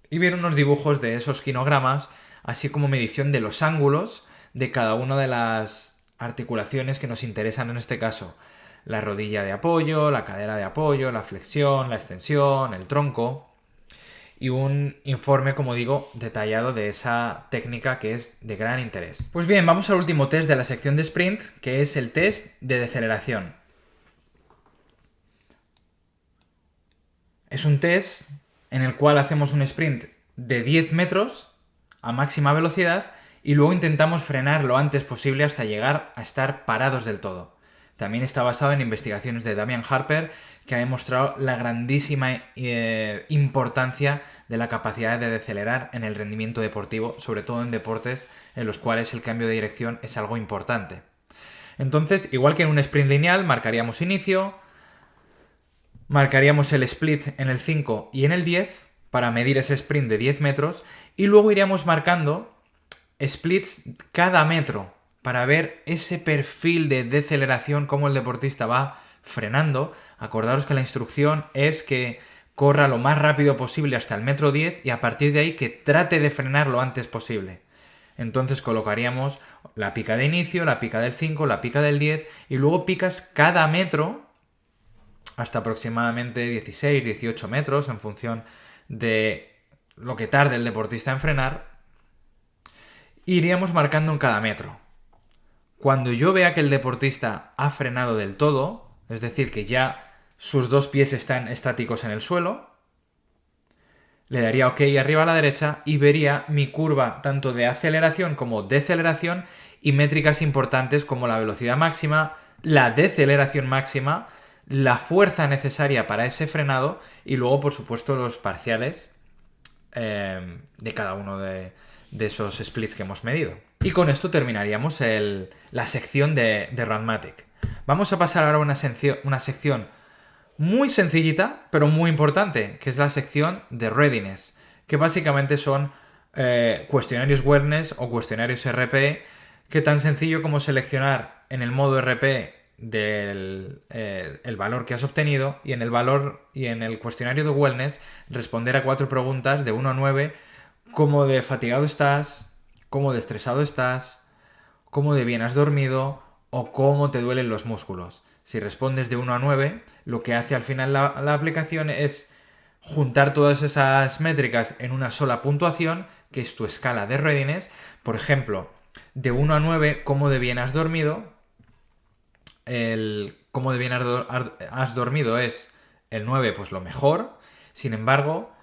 y ver unos dibujos de esos quinogramas, así como medición de los ángulos de cada una de las articulaciones que nos interesan en este caso. La rodilla de apoyo, la cadera de apoyo, la flexión, la extensión, el tronco. Y un informe, como digo, detallado de esa técnica que es de gran interés. Pues bien, vamos al último test de la sección de sprint, que es el test de deceleración. Es un test en el cual hacemos un sprint de 10 metros a máxima velocidad y luego intentamos frenar lo antes posible hasta llegar a estar parados del todo. También está basado en investigaciones de Damian Harper, que ha demostrado la grandísima importancia de la capacidad de decelerar en el rendimiento deportivo, sobre todo en deportes en los cuales el cambio de dirección es algo importante. Entonces, igual que en un sprint lineal, marcaríamos inicio, marcaríamos el split en el 5 y en el 10 para medir ese sprint de 10 metros y luego iríamos marcando splits cada metro para ver ese perfil de deceleración, cómo el deportista va frenando. Acordaros que la instrucción es que corra lo más rápido posible hasta el metro 10 y a partir de ahí que trate de frenar lo antes posible. Entonces colocaríamos la pica de inicio, la pica del 5, la pica del 10 y luego picas cada metro hasta aproximadamente 16, 18 metros en función de lo que tarde el deportista en frenar. Iríamos marcando en cada metro. Cuando yo vea que el deportista ha frenado del todo, es decir, que ya sus dos pies están estáticos en el suelo, le daría OK arriba a la derecha y vería mi curva tanto de aceleración como deceleración y métricas importantes como la velocidad máxima, la deceleración máxima, la fuerza necesaria para ese frenado y luego, por supuesto, los parciales de cada uno de esos splits que hemos medido. Y con esto terminaríamos la sección de Runmatic. Vamos a pasar ahora a una sección muy sencillita, pero muy importante, que es la sección de Readiness, que básicamente son cuestionarios Wellness o cuestionarios RP, que tan sencillo como seleccionar en el modo RP el valor que has obtenido y en el cuestionario de Wellness responder a 4 preguntas de 1 a 9, cómo de fatigado estás, cómo de estresado estás, cómo de bien has dormido o cómo te duelen los músculos. Si respondes de 1 a 9, lo que hace al final la aplicación es juntar todas esas métricas en una sola puntuación, que es tu escala de readiness. Por ejemplo, de 1 a 9, cómo de bien has dormido. El cómo de bien has dormido es el 9, pues lo mejor. Sin embargo,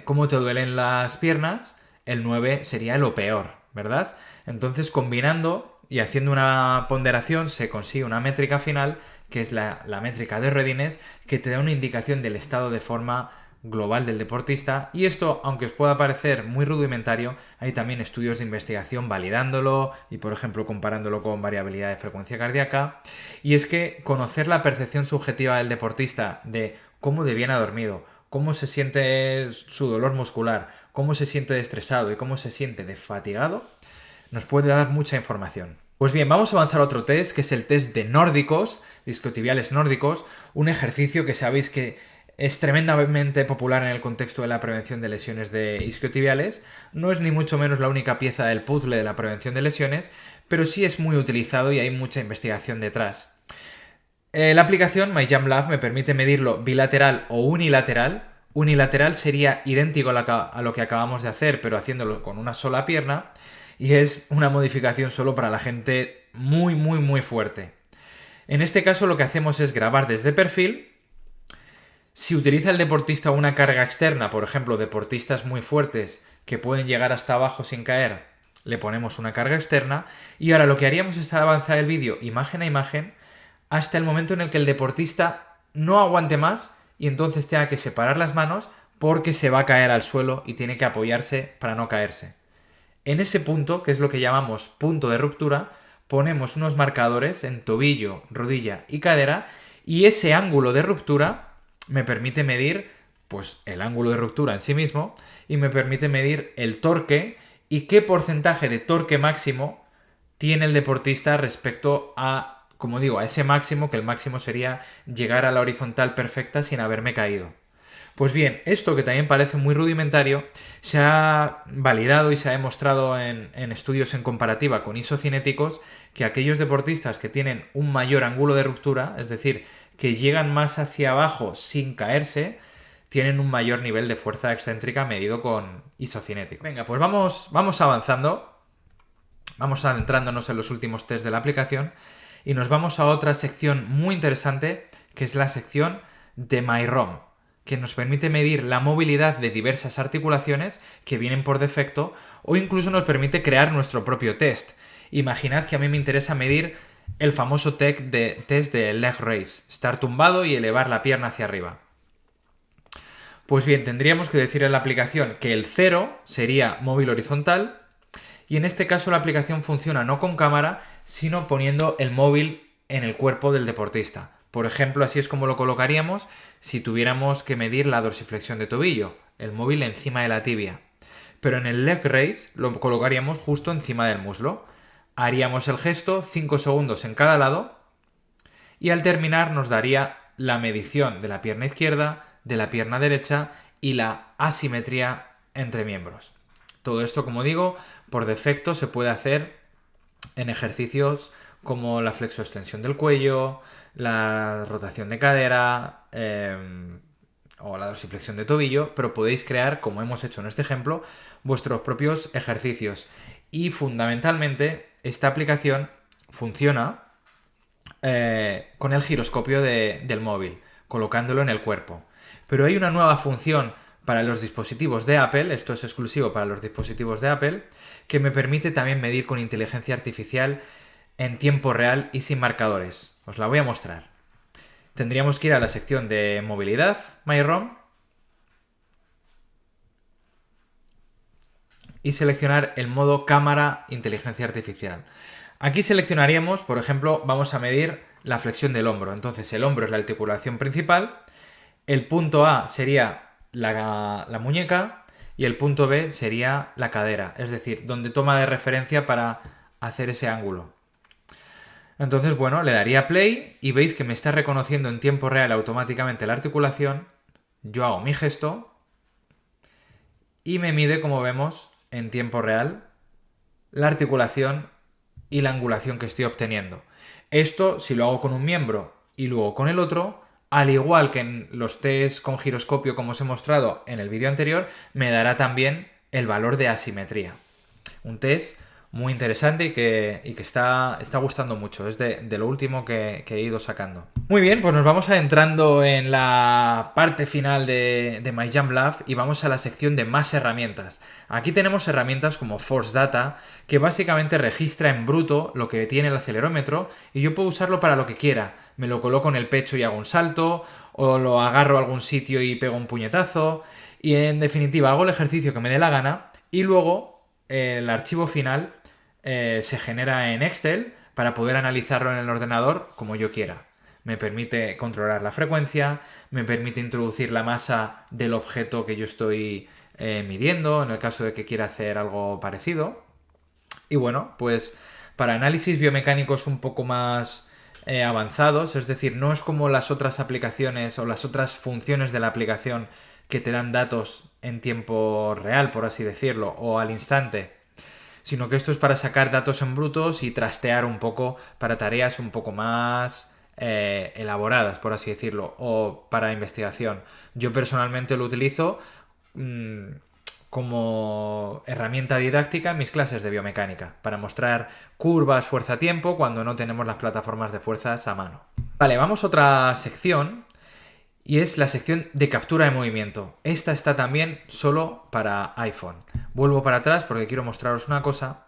cómo te duelen las piernas, el 9 sería lo peor, ¿verdad? Entonces, combinando y haciendo una ponderación, se consigue una métrica final, que es la métrica de readiness, que te da una indicación del estado de forma global del deportista. Y esto, aunque os pueda parecer muy rudimentario, hay también estudios de investigación validándolo y, por ejemplo, comparándolo con variabilidad de frecuencia cardíaca. Y es que conocer la percepción subjetiva del deportista de cómo de bien ha dormido, cómo se siente su dolor muscular, cómo se siente de estresado y cómo se siente de fatigado, nos puede dar mucha información. Pues bien, vamos a avanzar a otro test, que es el test de nórdicos, isquiotibiales nórdicos, un ejercicio que sabéis que es tremendamente popular en el contexto de la prevención de lesiones de isquiotibiales. No es ni mucho menos la única pieza del puzzle de la prevención de lesiones, pero sí es muy utilizado y hay mucha investigación detrás. La aplicación MyJampLab me permite medirlo bilateral o unilateral. Unilateral sería idéntico a lo que acabamos de hacer, pero haciéndolo con una sola pierna. Y es una modificación solo para la gente muy, muy, muy fuerte. En este caso lo que hacemos es grabar desde perfil. Si utiliza el deportista una carga externa, por ejemplo, deportistas muy fuertes que pueden llegar hasta abajo sin caer, le ponemos una carga externa. Y ahora lo que haríamos es avanzar el vídeo imagen a imagen hasta el momento en el que el deportista no aguante más y entonces tenga que separar las manos porque se va a caer al suelo y tiene que apoyarse para no caerse. En ese punto, que es lo que llamamos punto de ruptura, ponemos unos marcadores en tobillo, rodilla y cadera, y ese ángulo de ruptura me permite medir pues el ángulo de ruptura en sí mismo y me permite medir el torque y qué porcentaje de torque máximo tiene el deportista respecto a, como digo, a ese máximo, que el máximo sería llegar a la horizontal perfecta sin haberme caído. Pues bien, esto que también parece muy rudimentario se ha validado y se ha demostrado en estudios en comparativa con isocinéticos que aquellos deportistas que tienen un mayor ángulo de ruptura, es decir, que llegan más hacia abajo sin caerse, tienen un mayor nivel de fuerza excéntrica medido con isocinético. Venga, pues vamos avanzando, vamos adentrándonos en los últimos test de la aplicación y nos vamos a otra sección muy interesante, que es la sección de MyROM, que nos permite medir la movilidad de diversas articulaciones que vienen por defecto o incluso nos permite crear nuestro propio test. Imaginad que a mí me interesa medir el famoso test de leg raise, estar tumbado y elevar la pierna hacia arriba. Pues bien, tendríamos que decir en la aplicación que el 0 sería móvil horizontal y en este caso la aplicación funciona no con cámara, sino poniendo el móvil en el cuerpo del deportista. Por ejemplo, así es como lo colocaríamos si tuviéramos que medir la dorsiflexión de tobillo, el móvil encima de la tibia. Pero en el leg raise lo colocaríamos justo encima del muslo. Haríamos el gesto 5 segundos en cada lado y al terminar nos daría la medición de la pierna izquierda, de la pierna derecha y la asimetría entre miembros. Todo esto, como digo, por defecto se puede hacer en ejercicios como la flexoextensión del cuello, la rotación de cadera o la dorsiflexión de tobillo, pero podéis crear, como hemos hecho en este ejemplo, vuestros propios ejercicios. Y fundamentalmente esta aplicación funciona con el giroscopio del móvil, colocándolo en el cuerpo. Pero hay una nueva función para los dispositivos de Apple, esto es exclusivo para los dispositivos de Apple, que me permite también medir con inteligencia artificial en tiempo real y sin marcadores. Os la voy a mostrar. Tendríamos que ir a la sección de movilidad, MyROM, y seleccionar el modo cámara inteligencia artificial. Aquí seleccionaríamos, por ejemplo, vamos a medir la flexión del hombro. Entonces el hombro es la articulación principal, el punto A sería la muñeca y el punto B sería la cadera, es decir, donde toma de referencia para hacer ese ángulo. Entonces, bueno, le daría play y veis que me está reconociendo en tiempo real automáticamente la articulación. Yo hago mi gesto y me mide, como vemos, en tiempo real la articulación y la angulación que estoy obteniendo. Esto, si lo hago con un miembro y luego con el otro, al igual que en los test con giroscopio como os he mostrado en el vídeo anterior, me dará también el valor de asimetría. Un test muy interesante y que está gustando mucho. Es de lo último que he ido sacando. Muy bien, pues nos vamos adentrando en la parte final de MyJumpLab y vamos a la sección de más herramientas. Aquí tenemos herramientas como Force Data, que básicamente registra en bruto lo que tiene el acelerómetro y yo puedo usarlo para lo que quiera. Me lo coloco en el pecho y hago un salto, o lo agarro a algún sitio y pego un puñetazo. Y en definitiva hago el ejercicio que me dé la gana y luego el archivo final se genera en Excel para poder analizarlo en el ordenador como yo quiera. Me permite controlar la frecuencia, me permite introducir la masa del objeto que yo estoy midiendo, en el caso de que quiera hacer algo parecido. Y bueno, pues para análisis biomecánicos un poco más avanzados, es decir, no es como las otras aplicaciones o las otras funciones de la aplicación que te dan datos en tiempo real, por así decirlo, o al instante, sino que esto es para sacar datos en brutos y trastear un poco para tareas un poco más elaboradas, por así decirlo, o para investigación. Yo personalmente lo utilizo como herramienta didáctica en mis clases de biomecánica, para mostrar curvas fuerza-tiempo cuando no tenemos las plataformas de fuerzas a mano. Vale, vamos a otra sección y es la sección de captura de movimiento. Esta está también solo para iPhone. Vuelvo para atrás porque quiero mostraros una cosa.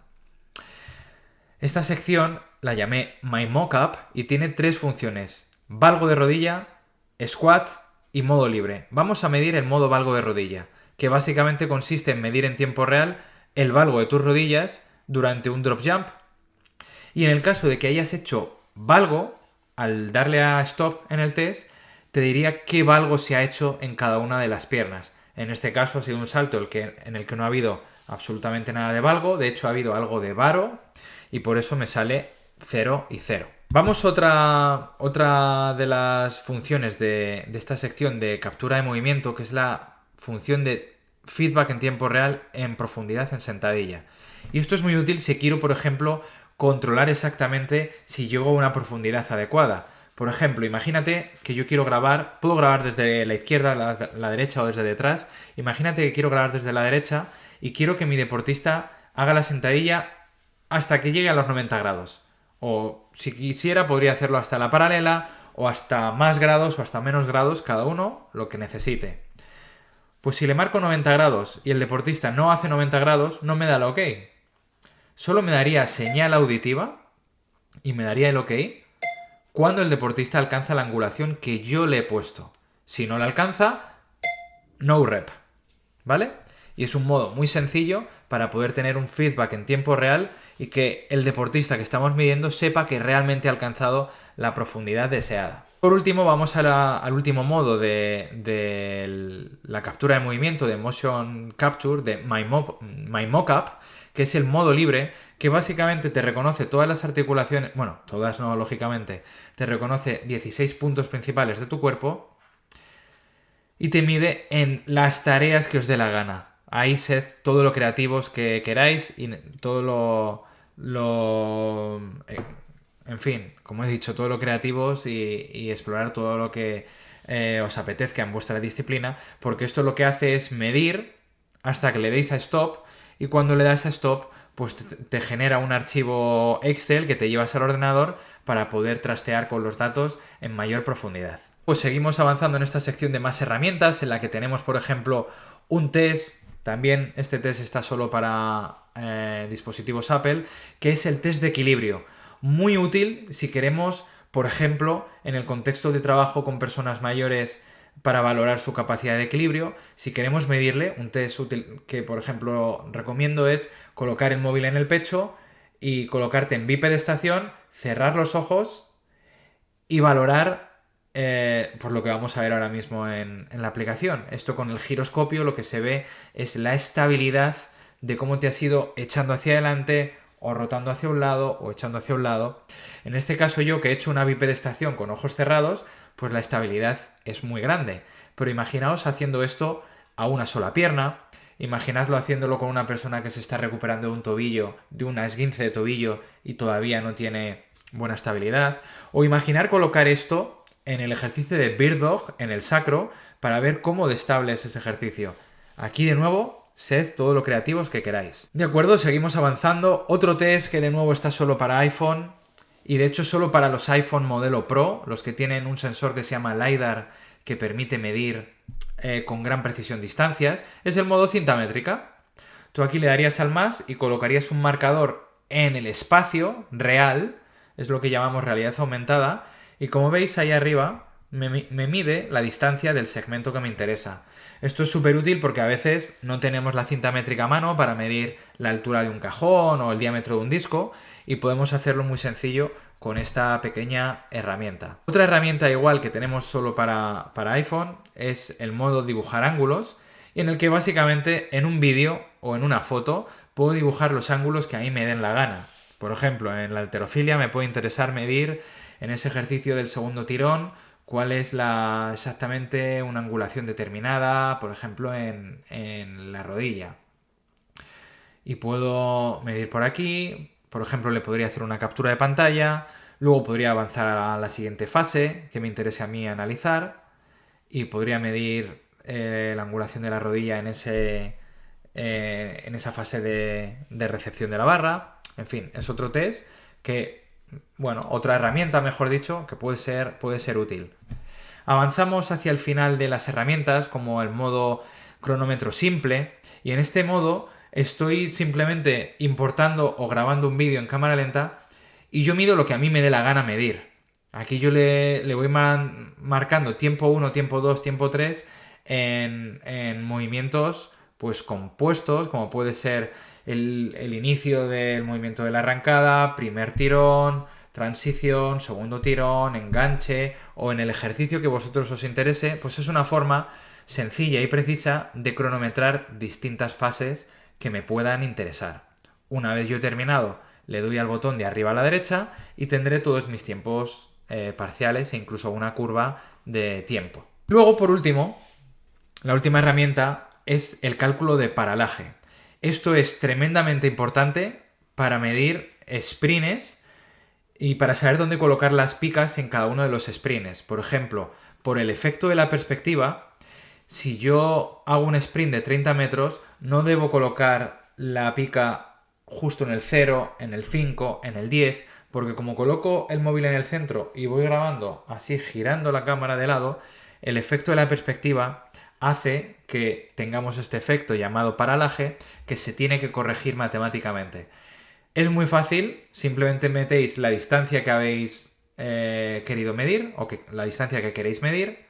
Esta sección la llamé My Mockup y tiene 3 funciones: valgo de rodilla, squat y modo libre. Vamos a medir el modo valgo de rodilla, que básicamente consiste en medir en tiempo real el valgo de tus rodillas durante un drop jump. Y en el caso de que hayas hecho valgo, al darle a stop en el test, te diría qué valgo se ha hecho en cada una de las piernas. En este caso ha sido un salto en el que no ha habido absolutamente nada de valgo, de hecho ha habido algo de varo y por eso me sale 0 y 0. Vamos a otra de las funciones de esta sección de captura de movimiento, que es la función de feedback en tiempo real en profundidad en sentadilla. Y esto es muy útil si quiero, por ejemplo, controlar exactamente si llego a una profundidad adecuada. Por ejemplo, imagínate que yo quiero grabar, puedo grabar desde la izquierda, la derecha o desde detrás. Imagínate que quiero grabar desde la derecha y quiero que mi deportista haga la sentadilla hasta que llegue a los 90 grados. O si quisiera podría hacerlo hasta la paralela o hasta más grados o hasta menos grados, cada uno lo que necesite. Pues si le marco 90 grados y el deportista no hace 90 grados, no me da el OK. Solo me daría señal auditiva y me daría el OK cuando el deportista alcanza la angulación que yo le he puesto. Si no la alcanza, no rep, ¿vale? Y es un modo muy sencillo para poder tener un feedback en tiempo real y que el deportista que estamos midiendo sepa que realmente ha alcanzado la profundidad deseada. Por último, vamos al último modo de la captura de movimiento de Motion Capture de My Mockup, que es el modo libre, que básicamente te reconoce todas las articulaciones, bueno, todas no, lógicamente, te reconoce 16 puntos principales de tu cuerpo y te mide en las tareas que os dé la gana. Ahí sed todo lo creativos que queráis y todo en fin, como he dicho, todo lo creativos y explorar todo lo que os apetezca en vuestra disciplina, porque esto lo que hace es medir hasta que le deis a stop y cuando le das a stop pues te genera un archivo Excel que te llevas al ordenador para poder trastear con los datos en mayor profundidad. Pues seguimos avanzando en esta sección de más herramientas en la que tenemos, por ejemplo, un test. También este test está solo para dispositivos Apple, que es el test de equilibrio. Muy útil si queremos, por ejemplo, en el contexto de trabajo con personas mayores, para valorar su capacidad de equilibrio. Si queremos medirle, un test útil que por ejemplo recomiendo es colocar el móvil en el pecho y colocarte en bipedestación, cerrar los ojos y valorar pues lo que vamos a ver ahora mismo en la aplicación. Esto con el giroscopio lo que se ve es la estabilidad de cómo te has ido echando hacia adelante o rotando hacia un lado o echando hacia un lado. En este caso yo que he hecho una bipedestación con ojos cerrados, pues la estabilidad es muy grande. Pero imaginaos haciendo esto a una sola pierna, imaginadlo haciéndolo con una persona que se está recuperando de un tobillo, de una esguince de tobillo y todavía no tiene buena estabilidad. O imaginar colocar esto en el ejercicio de Bird Dog, en el sacro, para ver cómo de estable es ese ejercicio. Aquí de nuevo, sed todo lo creativos que queráis. De acuerdo, seguimos avanzando. Otro test que de nuevo está solo para iPhone y de hecho solo para los iPhone modelo Pro, los que tienen un sensor que se llama LiDAR que permite medir con gran precisión distancias, es el modo cinta métrica. Tú aquí le darías al más y colocarías un marcador en el espacio real, es lo que llamamos realidad aumentada, y como veis ahí arriba me mide la distancia del segmento que me interesa. Esto es súper útil porque a veces no tenemos la cinta métrica a mano para medir la altura de un cajón o el diámetro de un disco y podemos hacerlo muy sencillo con esta pequeña herramienta. Otra herramienta igual que tenemos solo para iPhone es el modo dibujar ángulos, y en el que básicamente en un vídeo o en una foto puedo dibujar los ángulos que a mí me den la gana. Por ejemplo, en la halterofilia me puede interesar medir en ese ejercicio del segundo tirón cuál es exactamente una angulación determinada, por ejemplo en la rodilla. Y puedo medir por aquí, por ejemplo le podría hacer una captura de pantalla, luego podría avanzar a la siguiente fase que me interese a mí analizar y podría medir la angulación de la rodilla en esa fase de recepción de la barra. En fin, es otro test que, bueno, otra herramienta, mejor dicho, que puede ser útil. Avanzamos hacia el final de las herramientas, como el modo cronómetro simple, y en este modo estoy simplemente importando o grabando un vídeo en cámara lenta y yo mido lo que a mí me dé la gana medir. Aquí yo le voy marcando tiempo 1, tiempo 2, tiempo 3 en movimientos pues compuestos, como puede ser el inicio del movimiento de la arrancada, primer tirón, transición, segundo tirón, enganche, o en el ejercicio que vosotros os interese, pues es una forma sencilla y precisa de cronometrar distintas fases que me puedan interesar. Una vez yo he terminado, le doy al botón de arriba a la derecha y tendré todos mis tiempos parciales e incluso una curva de tiempo. Luego, por último, la última herramienta es el cálculo de paralaje. Esto es tremendamente importante para medir sprints y para saber dónde colocar las picas en cada uno de los sprints. Por ejemplo, por el efecto de la perspectiva, si yo hago un sprint de 30 metros, no debo colocar la pica justo en el 0, en el 5, en el 10, porque como coloco el móvil en el centro y voy grabando así girando la cámara de lado, el efecto de la perspectiva hace que tengamos este efecto llamado paralaje que se tiene que corregir matemáticamente. Es muy fácil, simplemente metéis la distancia que habéis querido medir o la distancia que queréis medir,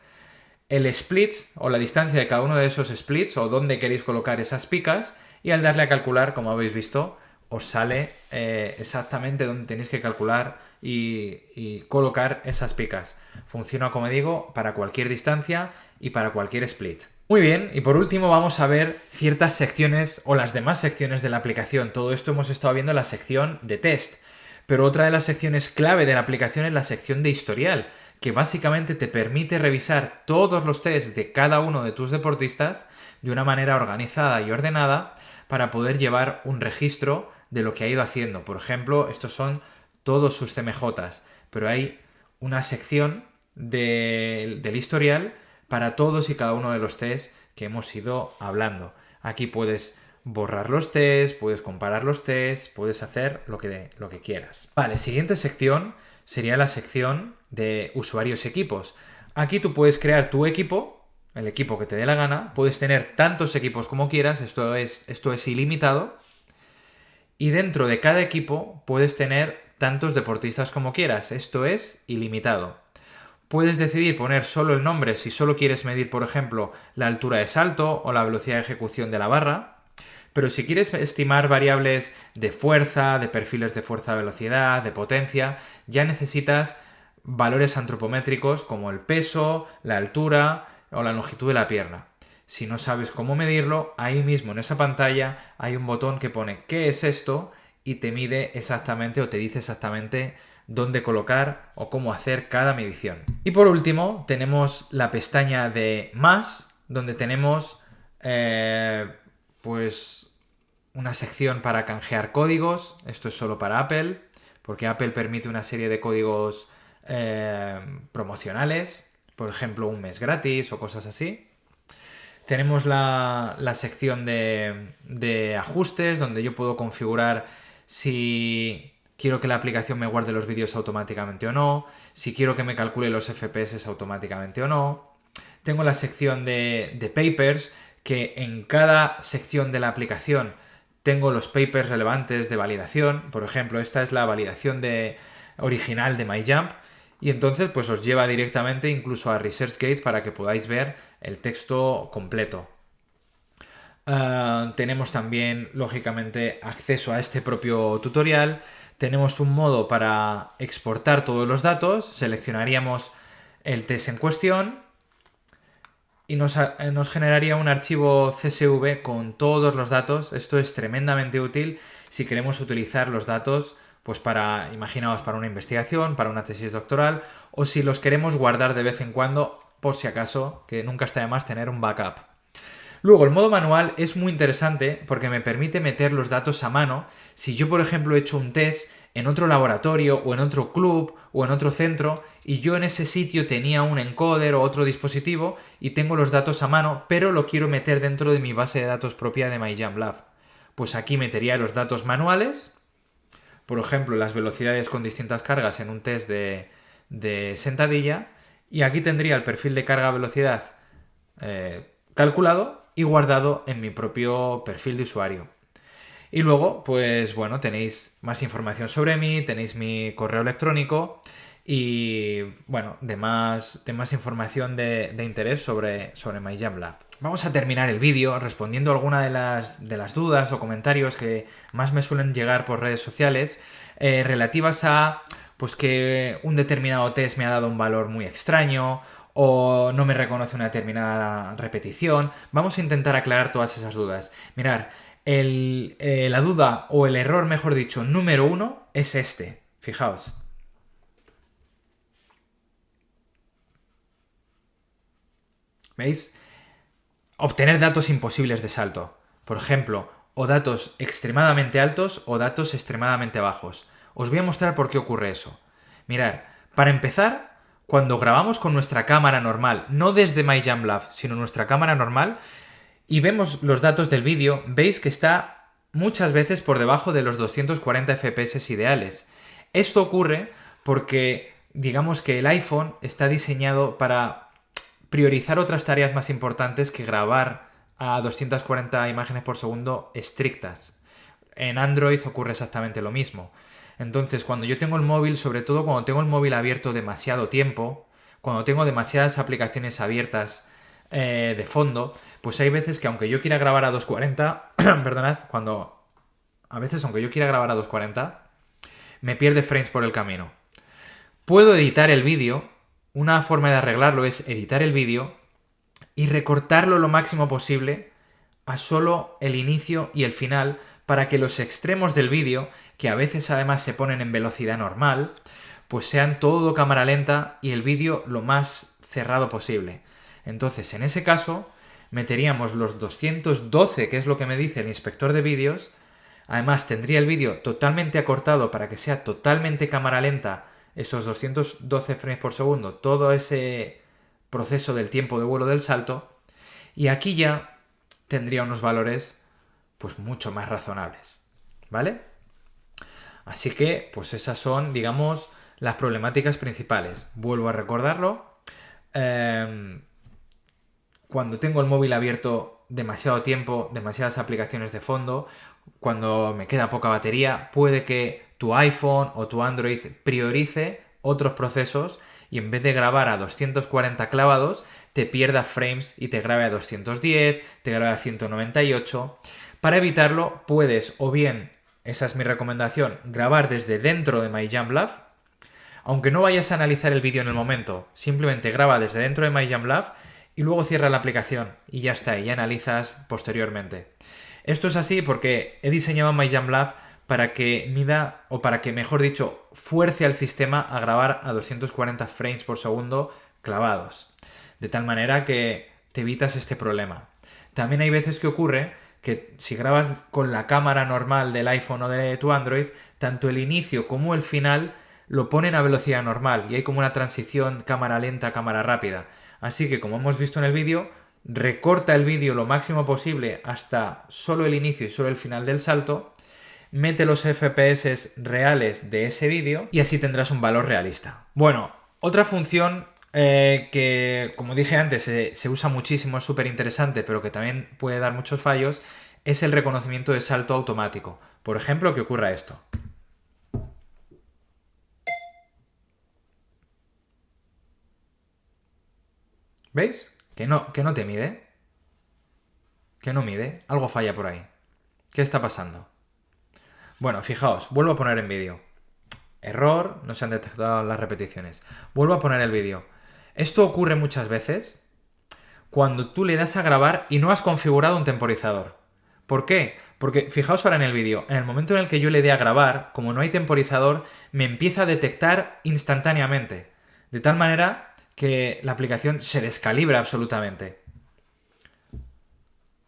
el splits o la distancia de cada uno de esos splits o dónde queréis colocar esas picas y al darle a calcular, como habéis visto, os sale exactamente dónde tenéis que calcular y colocar esas picas. Funciona, como digo, para cualquier distancia y para cualquier split. Muy bien, y por último vamos a ver ciertas secciones o las demás secciones de la aplicación. Todo esto hemos estado viendo en la sección de test, pero otra de las secciones clave de la aplicación es la sección de historial, que básicamente te permite revisar todos los tests de cada uno de tus deportistas de una manera organizada y ordenada para poder llevar un registro de lo que ha ido haciendo. Por ejemplo, estos son todos sus CMJs, pero hay una sección del historial para todos y cada uno de los tests que hemos ido hablando. Aquí puedes borrar los tests, puedes comparar los tests, puedes hacer lo que quieras. Vale, siguiente sección sería la sección de usuarios y equipos. Aquí tú puedes crear tu equipo, el equipo que te dé la gana, puedes tener tantos equipos como quieras, esto es ilimitado, y dentro de cada equipo puedes tener tantos deportistas como quieras, esto es ilimitado. Puedes decidir poner solo el nombre si solo quieres medir, por ejemplo, la altura de salto o la velocidad de ejecución de la barra. Pero si quieres estimar variables de fuerza, de perfiles de fuerza-velocidad, de potencia, ya necesitas valores antropométricos como el peso, la altura o la longitud de la pierna. Si no sabes cómo medirlo, ahí mismo en esa pantalla hay un botón que pone ¿qué es esto? Y te mide exactamente o te dice exactamente dónde colocar o cómo hacer cada medición. Y por último tenemos la pestaña de más, donde tenemos pues una sección para canjear códigos. Esto es solo para Apple, porque Apple permite una serie de códigos promocionales, por ejemplo un mes gratis o cosas así. Tenemos la sección de ajustes, donde yo puedo configurar si quiero que la aplicación me guarde los vídeos automáticamente o no, si quiero que me calcule los FPS automáticamente o no. Tengo la sección de papers, que en cada sección de la aplicación tengo los papers relevantes de validación. Por ejemplo, esta es la validación original de MyJump, y entonces pues os lleva directamente incluso a ResearchGate para que podáis ver el texto completo. Tenemos también, lógicamente, acceso a este propio tutorial. Tenemos un modo para exportar todos los datos. Seleccionaríamos el test en cuestión y nos generaría un archivo CSV con todos los datos. Esto es tremendamente útil si queremos utilizar los datos pues imaginaos, para una investigación, para una tesis doctoral, o si los queremos guardar de vez en cuando, por si acaso, que nunca está de más tener un backup. Luego, el modo manual es muy interesante porque me permite meter los datos a mano. Si yo, por ejemplo, he hecho un test en otro laboratorio o en otro club o en otro centro y yo en ese sitio tenía un encoder o otro dispositivo y tengo los datos a mano, pero lo quiero meter dentro de mi base de datos propia de MyJump, pues aquí metería los datos manuales, por ejemplo, las velocidades con distintas cargas en un test de sentadilla, y aquí tendría el perfil de carga-velocidad calculado y guardado en mi propio perfil de usuario. Y luego, pues bueno, tenéis más información sobre mí, tenéis mi correo electrónico y, bueno, de más información de interés sobre MyJump. Vamos a terminar el vídeo respondiendo a alguna de las dudas o comentarios que más me suelen llegar por redes sociales relativas a pues que un determinado test me ha dado un valor muy extraño o no me reconoce una determinada repetición. Vamos a intentar aclarar todas esas dudas. Mirad, la duda o el error, mejor dicho, número 1 es este. Fijaos. ¿Veis? Obtener datos imposibles de salto. Por ejemplo, o datos extremadamente altos o datos extremadamente bajos. Os voy a mostrar por qué ocurre eso. Mirad, para empezar, cuando grabamos con nuestra cámara normal, no desde MyJump, sino nuestra cámara normal, y vemos los datos del vídeo, veis que está muchas veces por debajo de los 240 FPS ideales. Esto ocurre porque, digamos que el iPhone está diseñado para priorizar otras tareas más importantes que grabar a 240 imágenes por segundo estrictas. En Android ocurre exactamente lo mismo. Entonces, cuando yo tengo el móvil, sobre todo cuando tengo el móvil abierto demasiado tiempo, cuando tengo demasiadas aplicaciones abiertas de fondo, pues hay veces que aunque yo quiera grabar a 240, perdonad, a veces aunque yo quiera grabar a 240, me pierde frames por el camino. Puedo editar el vídeo. Una forma de arreglarlo es editar el vídeo y recortarlo lo máximo posible a solo el inicio y el final, para que los extremos del vídeo, que a veces además se ponen en velocidad normal, pues sean todo cámara lenta y el vídeo lo más cerrado posible. Entonces, en ese caso, meteríamos los 212, que es lo que me dice el inspector de vídeos. Además, tendría el vídeo totalmente acortado para que sea totalmente cámara lenta, esos 212 frames por segundo, todo ese proceso del tiempo de vuelo del salto, y aquí ya tendría unos valores pues mucho más razonables, ¿vale? Así que, pues esas son, digamos, las problemáticas principales. Vuelvo a recordarlo. Cuando tengo el móvil abierto demasiado tiempo, demasiadas aplicaciones de fondo, cuando me queda poca batería, puede que tu iPhone o tu Android priorice otros procesos y en vez de grabar a 240 clavados, te pierda frames y te grabe a 210, te grabe a 198. Para evitarlo, puedes o bien, esa es mi recomendación, grabar desde dentro de MyJamLab. Aunque no vayas a analizar el vídeo en el momento, simplemente graba desde dentro de MyJamLab y luego cierra la aplicación y ya está, y ya analizas posteriormente. Esto es así porque he diseñado MyJamLab para que mida, o para que, mejor dicho, fuerce al sistema a grabar a 240 frames por segundo clavados. De tal manera que te evitas este problema. También hay veces que ocurre que si grabas con la cámara normal del iPhone o de tu Android, tanto el inicio como el final lo ponen a velocidad normal y hay como una transición cámara lenta, cámara rápida. Así que, como hemos visto en el vídeo, recorta el vídeo lo máximo posible hasta solo el inicio y solo el final del salto, mete los FPS reales de ese vídeo y así tendrás un valor realista. Bueno, otra función que, como dije antes, se usa muchísimo, es súper interesante, pero que también puede dar muchos fallos, es el reconocimiento de salto automático. Por ejemplo, que ocurra esto. ¿Veis? Que no te mide. Que no mide. Algo falla por ahí. ¿Qué está pasando? Bueno, fijaos, vuelvo a poner en vídeo. Error, no se han detectado las repeticiones. Vuelvo a poner el vídeo. Esto ocurre muchas veces cuando tú le das a grabar y no has configurado un temporizador. ¿Por qué? Porque fijaos ahora en el vídeo, en el momento en el que yo le dé a grabar, como no hay temporizador, me empieza a detectar instantáneamente. De tal manera que la aplicación se descalibra absolutamente.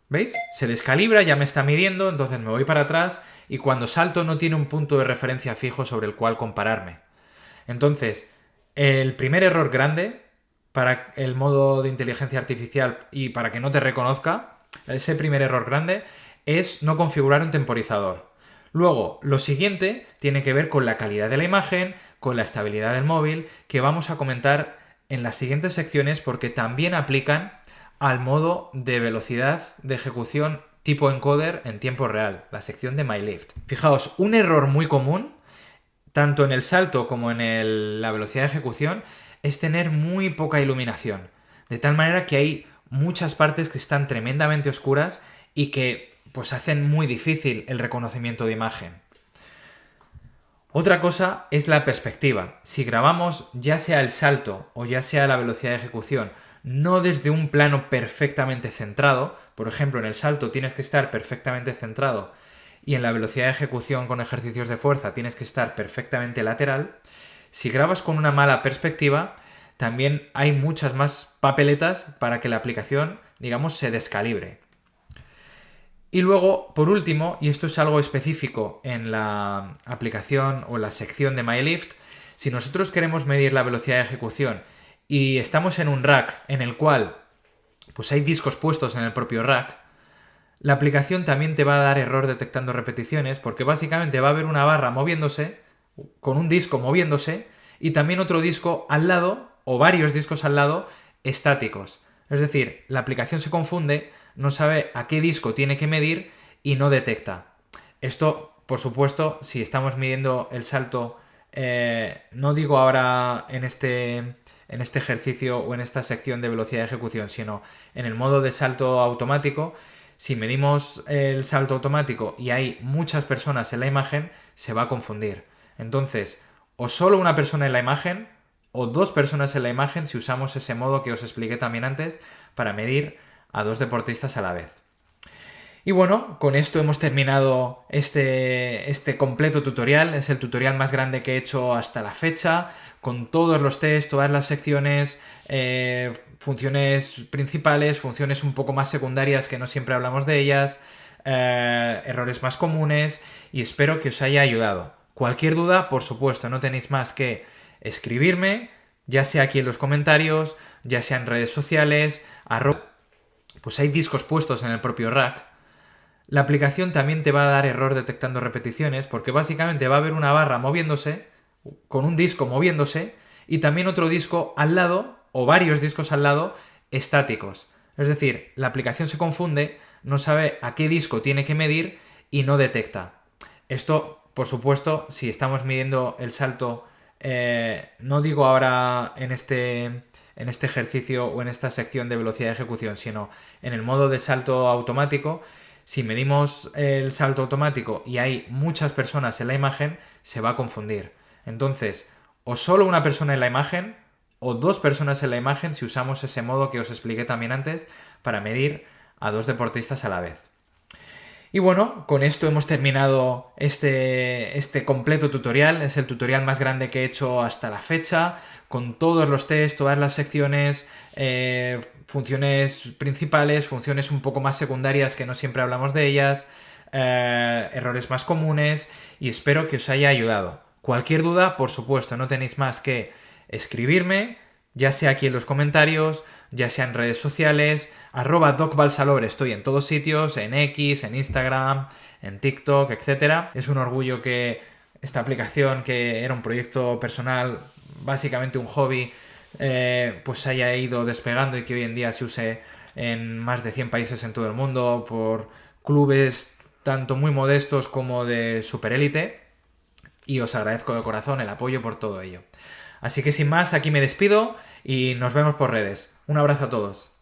¿Veis? Se descalibra, ya me está midiendo, entonces me voy para atrás y cuando salto no tiene un punto de referencia fijo sobre el cual compararme. Entonces, el primer error grande para el modo de inteligencia artificial y para que no te reconozca, ese primer error grande es no configurar un temporizador. Luego, lo siguiente tiene que ver con la calidad de la imagen, con la estabilidad del móvil, que vamos a comentar en las siguientes secciones porque también aplican al modo de velocidad de ejecución tipo encoder en tiempo real, la sección de MyLift. Fijaos, un error muy común, tanto en el salto como en la velocidad de ejecución, es tener muy poca iluminación. De tal manera que hay muchas partes que están tremendamente oscuras y que pues hacen muy difícil el reconocimiento de imagen. Otra cosa es la perspectiva. Si grabamos ya sea el salto o ya sea la velocidad de ejecución, no desde un plano perfectamente centrado, por ejemplo en el salto tienes que estar perfectamente centrado y en la velocidad de ejecución con ejercicios de fuerza tienes que estar perfectamente lateral, si grabas con una mala perspectiva, también hay muchas más papeletas para que la aplicación, digamos, se descalibre. Y luego, por último, y esto es algo específico en la aplicación o en la sección de MyLift, si nosotros queremos medir la velocidad de ejecución y estamos en un rack en el cual pues hay discos puestos en el propio rack, la aplicación también te va a dar error detectando repeticiones porque básicamente va a haber una barra moviéndose, con un disco moviéndose y también otro disco al lado o varios discos al lado estáticos. Es decir, la aplicación se confunde, no sabe a qué disco tiene que medir y no detecta. Esto, por supuesto, si estamos midiendo el salto, no digo ahora en este ejercicio o en esta sección de velocidad de ejecución, sino en el modo de salto automático, si medimos el salto automático y hay muchas personas en la imagen, se va a confundir. Entonces, o solo una persona en la imagen o dos personas en la imagen si usamos ese modo que os expliqué también antes para medir a dos deportistas a la vez. Y bueno, con esto hemos terminado este completo tutorial. Es el tutorial más grande que he hecho hasta la fecha, con todos los tests, todas las secciones, funciones principales, funciones un poco más secundarias que no siempre hablamos de ellas, errores más comunes y espero que os haya ayudado. Cualquier duda, por supuesto, no tenéis más que escribirme, ya sea aquí en los comentarios, ya sea en redes sociales, pues hay discos puestos en el propio rack. La aplicación también te va a dar error detectando repeticiones porque básicamente va a haber una barra moviéndose, con un disco moviéndose y también otro disco al lado o varios discos al lado estáticos. Es decir, la aplicación se confunde, no sabe a qué disco tiene que medir y no detecta. Esto, por supuesto, si estamos midiendo el salto No digo ahora en este ejercicio o en esta sección de velocidad de ejecución, sino en el modo de salto automático. Si medimos el salto automático y hay muchas personas en la imagen, se va a confundir. Entonces, o solo una persona en la imagen o dos personas en la imagen si usamos ese modo que os expliqué también antes para medir a dos deportistas a la vez. Y bueno, con esto hemos terminado este completo tutorial. Es el tutorial más grande que he hecho hasta la fecha, con todos los tests, todas las secciones, funciones principales, funciones un poco más secundarias que no siempre hablamos de ellas, errores más comunes, y espero que os haya ayudado. Cualquier duda, por supuesto, no tenéis más que escribirme, ya sea aquí en los comentarios, ya sea en redes sociales, @docbalsalobre, estoy en todos sitios, en X, en Instagram, en TikTok, etc. Es un orgullo que esta aplicación, que era un proyecto personal, básicamente un hobby, pues haya ido despegando y que hoy en día se use en más de 100 países en todo el mundo por clubes tanto muy modestos como de superélite, y os agradezco de corazón el apoyo por todo ello. Así que sin más, aquí me despido y nos vemos por redes. Un abrazo a todos.